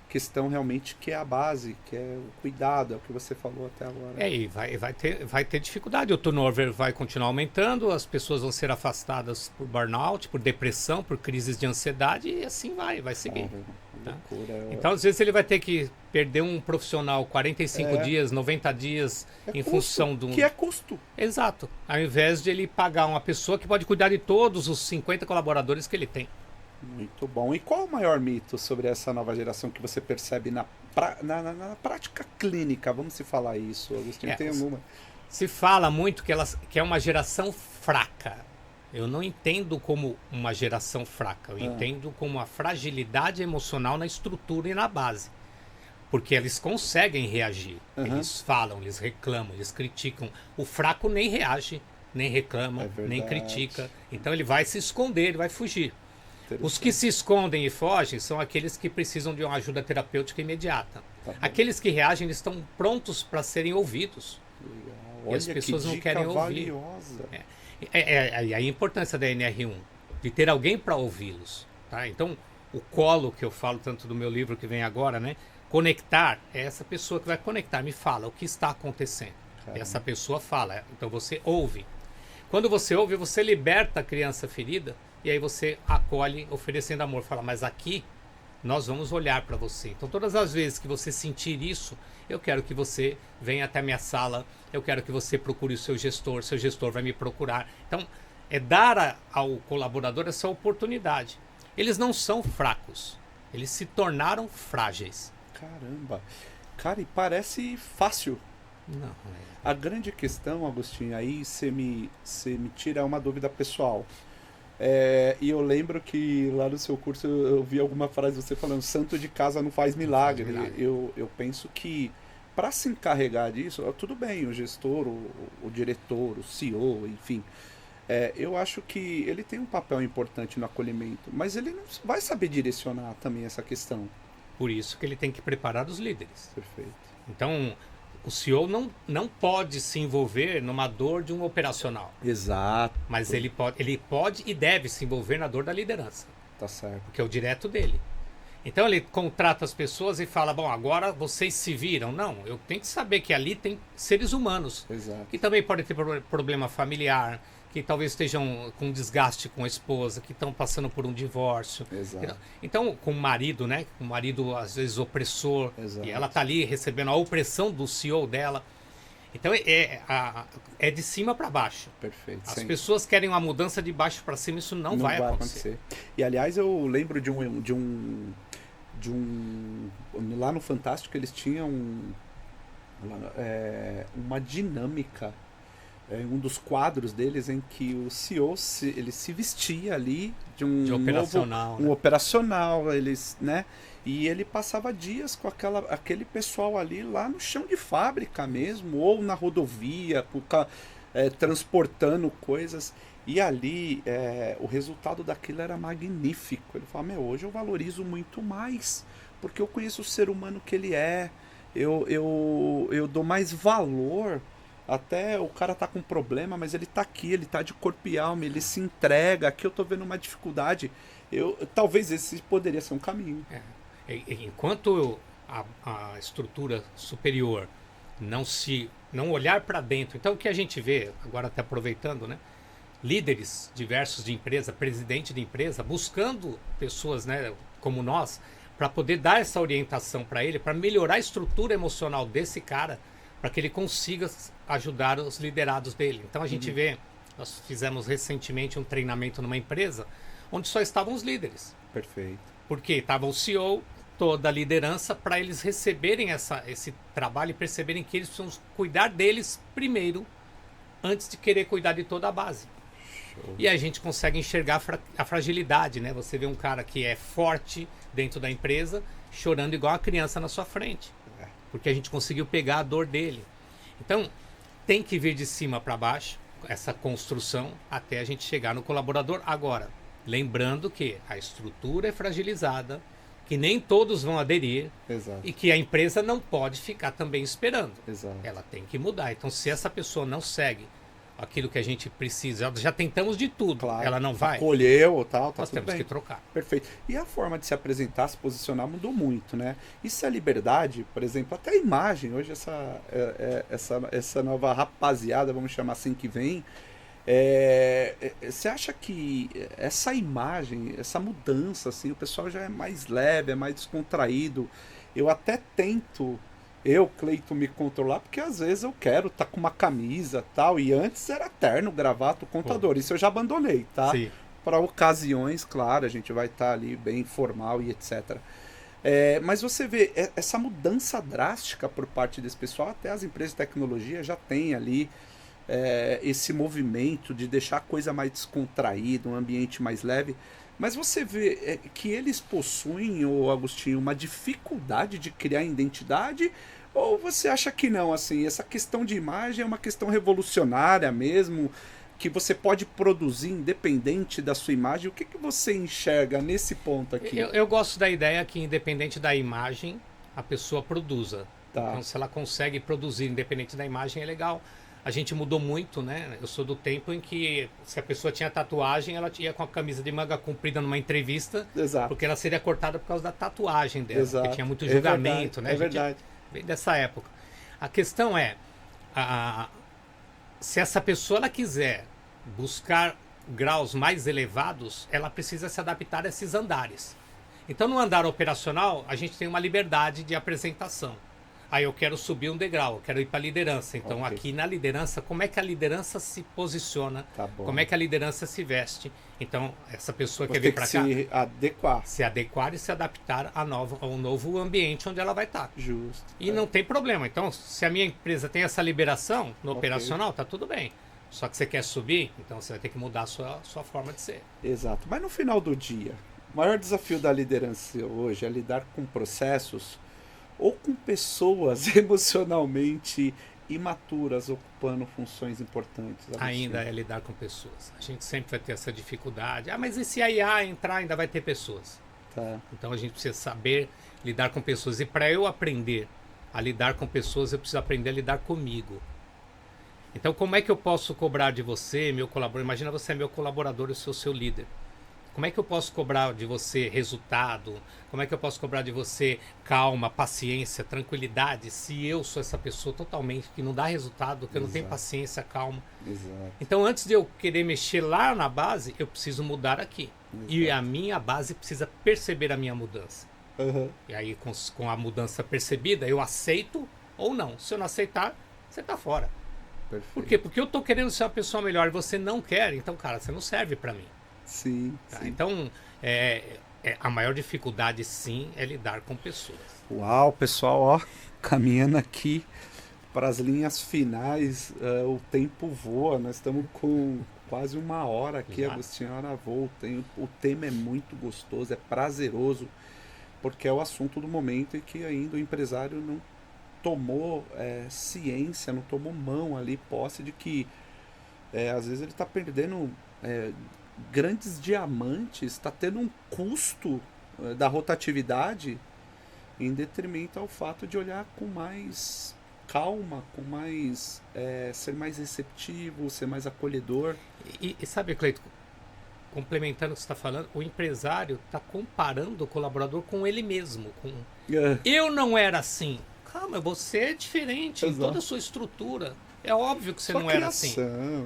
questão realmente que é a base, que é o cuidado, é o que você falou até agora. E vai ter dificuldade, o turnover vai continuar aumentando, as pessoas vão ser afastadas por burnout, por depressão, por crises de ansiedade e assim vai seguir. Tá? Então às vezes ele vai ter que perder um profissional 45 dias, 90 dias em função do... Que é custo. Exato, ao invés de ele pagar uma pessoa que pode cuidar de todos os 50 colaboradores que ele tem. Muito bom. E qual o maior mito sobre essa nova geração que você percebe na prática clínica? Vamos se falar isso, Agostinho. Tem alguma? Se fala muito que é uma geração fraca. Eu não entendo como uma geração fraca. Eu entendo como uma fragilidade emocional na estrutura e na base. Porque eles conseguem reagir. Eles falam, eles reclamam, eles criticam. O fraco nem reage, nem reclama, nem critica. Então ele vai se esconder, ele vai fugir. Os que se escondem e fogem são aqueles que precisam de uma ajuda terapêutica imediata. Aqueles que reagem eles estão prontos para serem ouvidos. Olha, e as pessoas não querem ouvir. E a importância da NR1, de ter alguém para ouvi-los. Tá? Então, o colo que eu falo tanto do meu livro que vem agora, né? Conectar, é essa pessoa que vai conectar, me fala o que está acontecendo. E essa pessoa fala, então você ouve. Quando você ouve, você liberta a criança ferida e aí você acolhe oferecendo amor. Fala, mas aqui nós vamos olhar para você. Então todas as vezes que você sentir isso, eu quero que você venha até a minha sala, eu quero que você procure o seu gestor vai me procurar. Então é dar ao colaborador essa oportunidade. Eles não são fracos, eles se tornaram frágeis. Caramba. Cara, e parece fácil. Não, A grande questão, Agostinho, aí você me tira uma dúvida pessoal. E eu lembro que lá no seu curso eu vi alguma frase de você falando: santo de casa não faz milagre. Eu penso que para se encarregar disso, tudo bem, o gestor, o diretor, o CEO, enfim. Eu acho que ele tem um papel importante no acolhimento, mas ele não vai saber direcionar também essa questão. Por isso que ele tem que preparar os líderes. Perfeito. Então, o CEO não pode se envolver numa dor de um operacional. Exato. Mas ele pode e deve se envolver na dor da liderança. Tá certo. Que é o direto dele. Então ele contrata as pessoas e fala, bom, agora vocês se viram. Não, eu tenho que saber que ali tem seres humanos. Exato. Que também podem ter problema familiar, que talvez estejam com desgaste com a esposa, que estão passando por um divórcio. Exato. Então, com o marido, né? Com o marido, às vezes, opressor. Exato. E ela está ali recebendo a opressão do CEO dela. Então, é de cima para baixo. Perfeito. As pessoas querem uma mudança de baixo para cima, isso não vai acontecer. E, aliás, eu lembro de um... Lá no Fantástico, eles tinham uma dinâmica, um dos quadros deles, em que o CEO ele se vestia ali de operacional, um operacional, eles, né? E ele passava dias com aquele pessoal ali lá no chão de fábrica mesmo, ou na rodovia, transportando coisas. E ali o resultado daquilo era magnífico. Ele falava, hoje eu valorizo muito mais, porque eu conheço o ser humano que ele é, eu dou mais valor. Até o cara tá com problema, mas ele tá aqui, ele tá de corpo e alma, ele se entrega. Aqui eu tô vendo uma dificuldade. Talvez esse poderia ser um caminho. Enquanto a estrutura superior não olhar para dentro, então o que a gente vê, agora até aproveitando, né? Líderes diversos de empresa, presidente de empresa, buscando pessoas, né, como nós, para poder dar essa orientação para ele, para melhorar a estrutura emocional desse cara, para que ele consiga ajudar os liderados dele. Então a gente vê, nós fizemos recentemente um treinamento numa empresa onde só estavam os líderes. Perfeito. Porque estava o CEO, toda a liderança, para eles receberem esse trabalho e perceberem que eles precisam cuidar deles primeiro, antes de querer cuidar de toda a base. Show. E a gente consegue enxergar a fragilidade, né? Você vê um cara que é forte dentro da empresa, chorando igual a criança na sua frente. Porque a gente conseguiu pegar a dor dele. Então, tem que vir de cima para baixo, essa construção, até a gente chegar no colaborador. Agora, lembrando que a estrutura é fragilizada, que nem todos vão aderir. Exato. E que a empresa não pode ficar também esperando. Exato. Ela tem que mudar. Então, se essa pessoa não segue aquilo que a gente precisa, já tentamos de tudo, claro, ela não vai, colheu, tal, nós temos que trocar. Perfeito. E a forma de se apresentar, se posicionar mudou muito, né? Isso é liberdade, por exemplo, até a imagem. Hoje essa nova rapaziada, vamos chamar assim, que vem, você acha que essa imagem, essa mudança, assim, o pessoal já é mais leve, é mais descontraído? Eu até tento, Cleito, me controlar, porque às vezes eu quero estar com uma camisa tal, e antes era terno, gravata, contador. Isso eu já abandonei, tá? Para ocasiões, claro, a gente vai estar ali bem formal e etc. Mas você vê essa mudança drástica por parte desse pessoal, até as empresas de tecnologia já têm ali esse movimento de deixar a coisa mais descontraída, um ambiente mais leve. Mas você vê que eles possuem, Agostinho, uma dificuldade de criar identidade? Ou você acha que não? Assim, essa questão de imagem é uma questão revolucionária mesmo, que você pode produzir independente da sua imagem? O que você enxerga nesse ponto aqui? Eu gosto da ideia que, independente da imagem, a pessoa produza. Tá. Então, se ela consegue produzir independente da imagem, é legal. A gente mudou muito, né? Eu sou do tempo em que, se a pessoa tinha tatuagem, ela ia com a camisa de manga comprida numa entrevista. Exato. Porque ela seria cortada por causa da tatuagem dela. Exato. Porque tinha muito julgamento, né? É verdade. Vem dessa época. A questão é, se essa pessoa ela quiser buscar graus mais elevados, ela precisa se adaptar a esses andares. Então, no andar operacional, a gente tem uma liberdade de apresentação. Aí eu quero subir um degrau, eu quero ir para a liderança. Então, aqui na liderança, como é que a liderança se posiciona? Como é que a liderança se veste? Então, essa pessoa quer vir para cá. Se adequar. Se adequar e se adaptar ao novo ambiente onde ela vai estar. Justo. E não tem problema. Então, se a minha empresa tem essa liberação no operacional, tá tudo bem. Só que você quer subir, então você vai ter que mudar a sua forma de ser. Exato. Mas no final do dia, o maior desafio da liderança hoje é lidar com processos ou com pessoas emocionalmente imaturas ocupando funções importantes. Ainda é lidar com pessoas. A gente sempre vai ter essa dificuldade. Ah, mas e se a IA entrar, ainda vai ter pessoas. Tá. Então a gente precisa saber lidar com pessoas. E para eu aprender a lidar com pessoas, eu preciso aprender a lidar comigo. Então como é que eu posso cobrar de você, meu colaborador? Imagina você é meu colaborador, eu sou seu líder. Como é que eu posso cobrar de você resultado? Como é que eu posso cobrar de você calma, paciência, tranquilidade, se eu sou essa pessoa totalmente que não dá resultado, que eu não tenho paciência, calma? Exato. Então, antes de eu querer mexer lá na base, eu preciso mudar aqui. Exato. E a minha base precisa perceber a minha mudança. Uhum. E aí, com a mudança percebida, eu aceito ou não. Se eu não aceitar, você tá fora. Perfeito. Por quê? Porque eu tô querendo ser uma pessoa melhor e você não quer, então, cara, você não serve para mim. Sim, Tá? sim. Então, a maior dificuldade, sim, é lidar com pessoas. Uau, pessoal, ó, caminhando aqui para as linhas finais, o tempo voa, nós estamos com quase 1 hora aqui, Já. Agostinho, hora voa, o tema é muito gostoso, é prazeroso, porque é o assunto do momento em que ainda o empresário não tomou ciência, não tomou mão ali, posse de que às vezes ele está perdendo grandes diamantes, está tendo um custo da rotatividade em detrimento ao fato de olhar com mais calma, com mais ser mais receptivo, ser mais acolhedor. E sabe, Cleito, complementando o que você está falando, o empresário está comparando o colaborador com ele mesmo. Eu não era assim. Calma, você é diferente em toda a sua estrutura. É óbvio que você não era assim.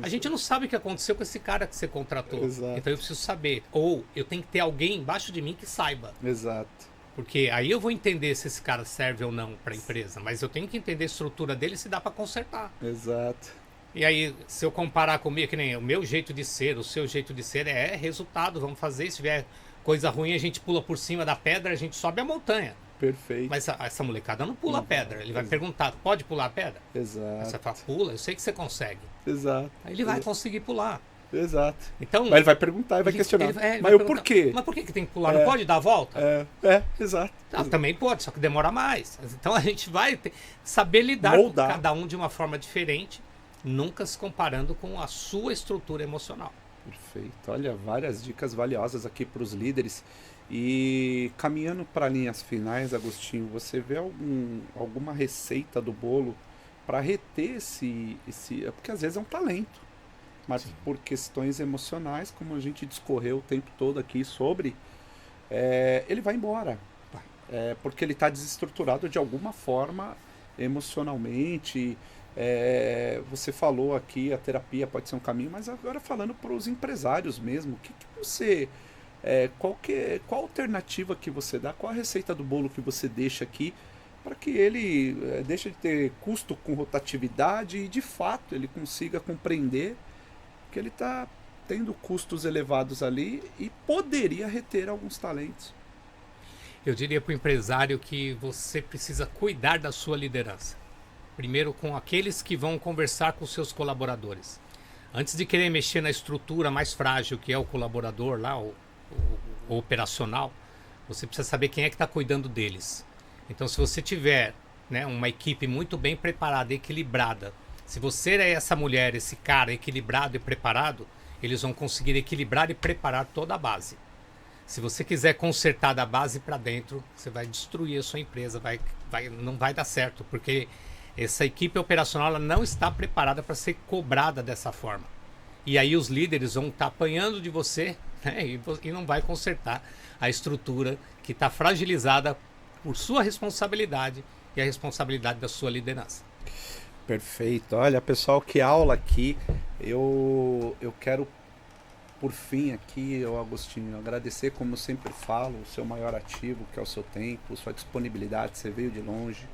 A gente não sabe o que aconteceu com esse cara que você contratou. Exato. Então eu preciso saber. Ou eu tenho que ter alguém embaixo de mim que saiba. Exato. Porque aí eu vou entender se esse cara serve ou não para a empresa. Mas eu tenho que entender a estrutura dele e se dá para consertar. Exato. E aí, se eu comparar comigo, que nem o meu jeito de ser, o seu jeito de ser, é resultado. Vamos fazer. Se tiver coisa ruim, a gente pula por cima da pedra, a gente sobe a montanha. Perfeito. Mas essa molecada não pula a pedra. Ele vai perguntar, pode pular a pedra? Exato. Aí você fala, pula, eu sei que você consegue. Exato. Aí ele vai conseguir pular. Exato. Então, mas ele vai perguntar e vai questionar. Mas o porquê? Mas por que tem que pular? Não pode dar a volta? Exato. Também pode, só que demora mais. Então a gente vai saber lidar com cada um de uma forma diferente, nunca se comparando com a sua estrutura emocional. Perfeito. Olha, várias dicas valiosas aqui para os líderes. E caminhando para linhas finais, Agostinho, você vê alguma receita do bolo para reter esse. Porque às vezes é um talento, mas sim, por questões emocionais, como a gente discorreu o tempo todo aqui sobre, ele vai embora. Porque ele está desestruturado de alguma forma emocionalmente. Você falou aqui, a terapia pode ser um caminho, mas agora falando para os empresários mesmo, o que você. Qual alternativa que você dá, qual a receita do bolo que você deixa aqui para que ele deixe de ter custo com rotatividade e de fato ele consiga compreender que ele está tendo custos elevados ali e poderia reter alguns talentos? Eu diria para o empresário que você precisa cuidar da sua liderança. Primeiro com aqueles que vão conversar com seus colaboradores. Antes de querer mexer na estrutura mais frágil que é o colaborador lá, o operacional, você precisa saber quem é que está cuidando deles. Então, se você tiver uma equipe muito bem preparada e equilibrada, se você é essa mulher, esse cara equilibrado e preparado, eles vão conseguir equilibrar e preparar toda a base. Se você quiser consertar da base para dentro, você vai destruir a sua empresa, não vai dar certo, porque essa equipe operacional ela não está preparada para ser cobrada dessa forma. E aí os líderes vão estar apanhando de você, e não vai consertar a estrutura que está fragilizada por sua responsabilidade e a responsabilidade da sua liderança. Perfeito. Olha, pessoal, que aula aqui. Eu quero por fim aqui, ô Agostinho, agradecer, como eu sempre falo, o seu maior ativo, que é o seu tempo, sua disponibilidade. Você veio de longe,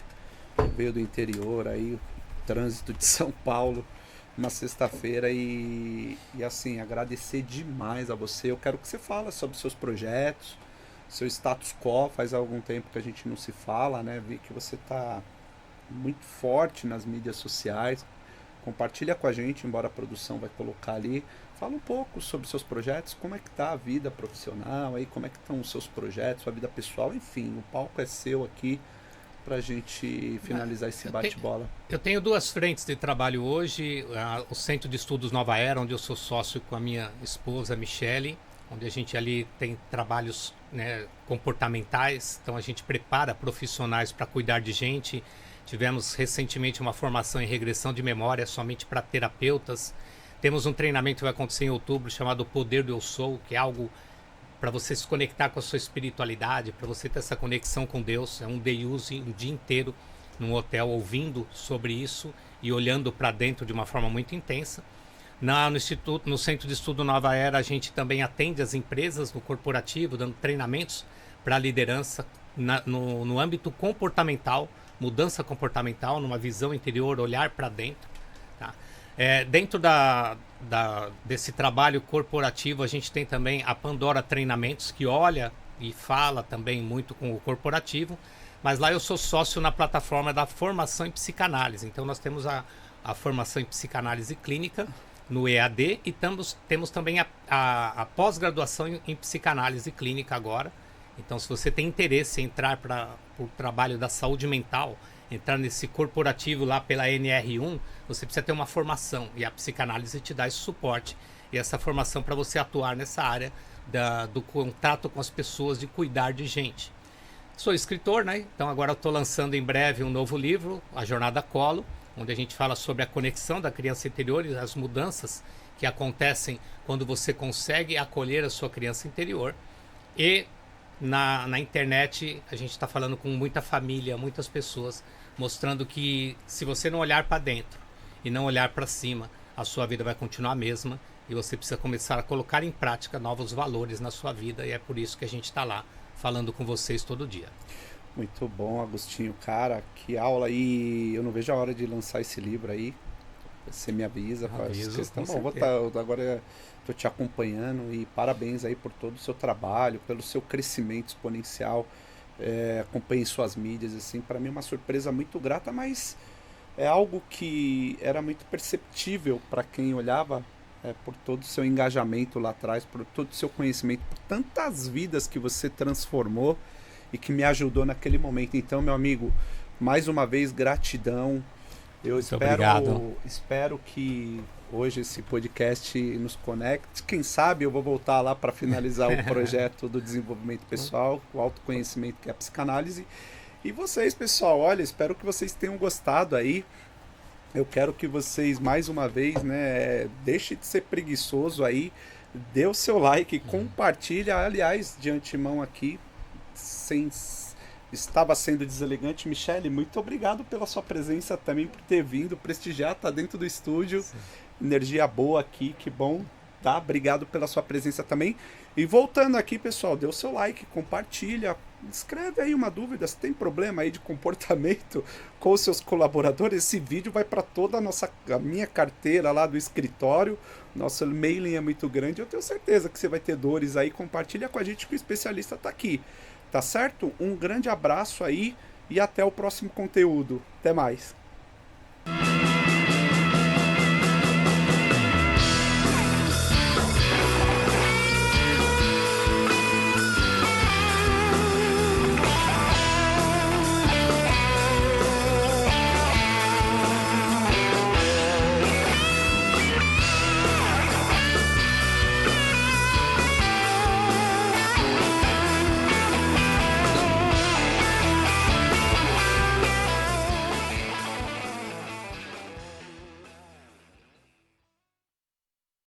veio do interior, aí, trânsito de São Paulo, uma sexta-feira e assim, agradecer demais a você. Eu quero que você fale sobre seus projetos, seu status quo. Faz algum tempo que a gente não se fala, né? Vi que você tá muito forte nas mídias sociais. Compartilha com a gente, embora a produção vai colocar ali. Fala um pouco sobre seus projetos, como é que tá a vida profissional aí, como é que estão os seus projetos, sua vida pessoal, enfim, o palco é seu aqui pra gente finalizar esse bate-bola. Eu tenho duas frentes de trabalho hoje, o Centro de Estudos Nova Era, onde eu sou sócio com a minha esposa Michele, onde a gente ali tem trabalhos, né, comportamentais, então a gente prepara profissionais para cuidar de gente. Tivemos recentemente uma formação em regressão de memória somente para terapeutas. Temos um treinamento que vai acontecer em outubro chamado Poder do Eu Sou, que é algo para você se conectar com a sua espiritualidade, para você ter essa conexão com Deus. É um day use, um dia inteiro num hotel ouvindo sobre isso e olhando para dentro de uma forma muito intensa. No Centro de Estudo Nova Era, a gente também atende as empresas no corporativo, dando treinamentos para a liderança no âmbito comportamental, mudança comportamental, numa visão interior, olhar para dentro. Tá? Dentro desse trabalho corporativo, a gente tem também a Pandora Treinamentos, que olha e fala também muito com o corporativo, mas lá eu sou sócio na plataforma da formação em psicanálise. Então nós temos a formação em psicanálise clínica no EAD e temos também a pós-graduação em psicanálise clínica agora. Então, se você tem interesse em entrar para o trabalho da saúde mental, entrar nesse corporativo lá pela NR1, você precisa ter uma formação e a psicanálise te dá esse suporte e essa formação para você atuar nessa área do contato com as pessoas, de cuidar de gente. Sou escritor, né? Então agora eu estou lançando em breve um novo livro, A Jornada Colo, onde a gente fala sobre a conexão da criança interior e as mudanças que acontecem quando você consegue acolher a sua criança interior. E na internet a gente está falando com muita família, muitas pessoas, mostrando que se você não olhar para dentro e não olhar para cima, a sua vida vai continuar a mesma e você precisa começar a colocar em prática novos valores na sua vida, e é por isso que a gente está lá falando com vocês todo dia. Muito bom, Agostinho, cara, que aula. E eu não vejo a hora de lançar esse livro aí. Você me avisa, faz questão. Bom, agora estou te acompanhando e parabéns aí por todo o seu trabalho, pelo seu crescimento exponencial. Acompanhe suas mídias, assim, para mim é uma surpresa muito grata, mas é algo que era muito perceptível para quem olhava, por todo o seu engajamento lá atrás, por todo o seu conhecimento, por tantas vidas que você transformou e que me ajudou naquele momento. Então, meu amigo, mais uma vez, gratidão. Eu espero que hoje esse podcast nos conecte. Quem sabe eu vou voltar lá para finalizar o projeto do desenvolvimento pessoal, o autoconhecimento, que é a psicanálise. E vocês, pessoal, olha, espero que vocês tenham gostado aí. Eu quero que vocês, mais uma vez, né, deixe de ser preguiçoso aí, dê o seu like, compartilha. Aliás, de antemão aqui, estava sendo deselegante, Michele, muito obrigado pela sua presença também, por ter vindo prestigiar, tá dentro do estúdio. Sim. Energia boa aqui, que bom, tá? Obrigado pela sua presença também. E voltando aqui, pessoal, dê o seu like, compartilha, escreve aí uma dúvida, se tem problema aí de comportamento com os seus colaboradores. Esse vídeo vai para toda a minha carteira lá do escritório. Nosso mailing é muito grande, eu tenho certeza que você vai ter dores aí. Compartilha com a gente que o especialista tá aqui. Tá certo? Um grande abraço aí e até o próximo conteúdo. Até mais.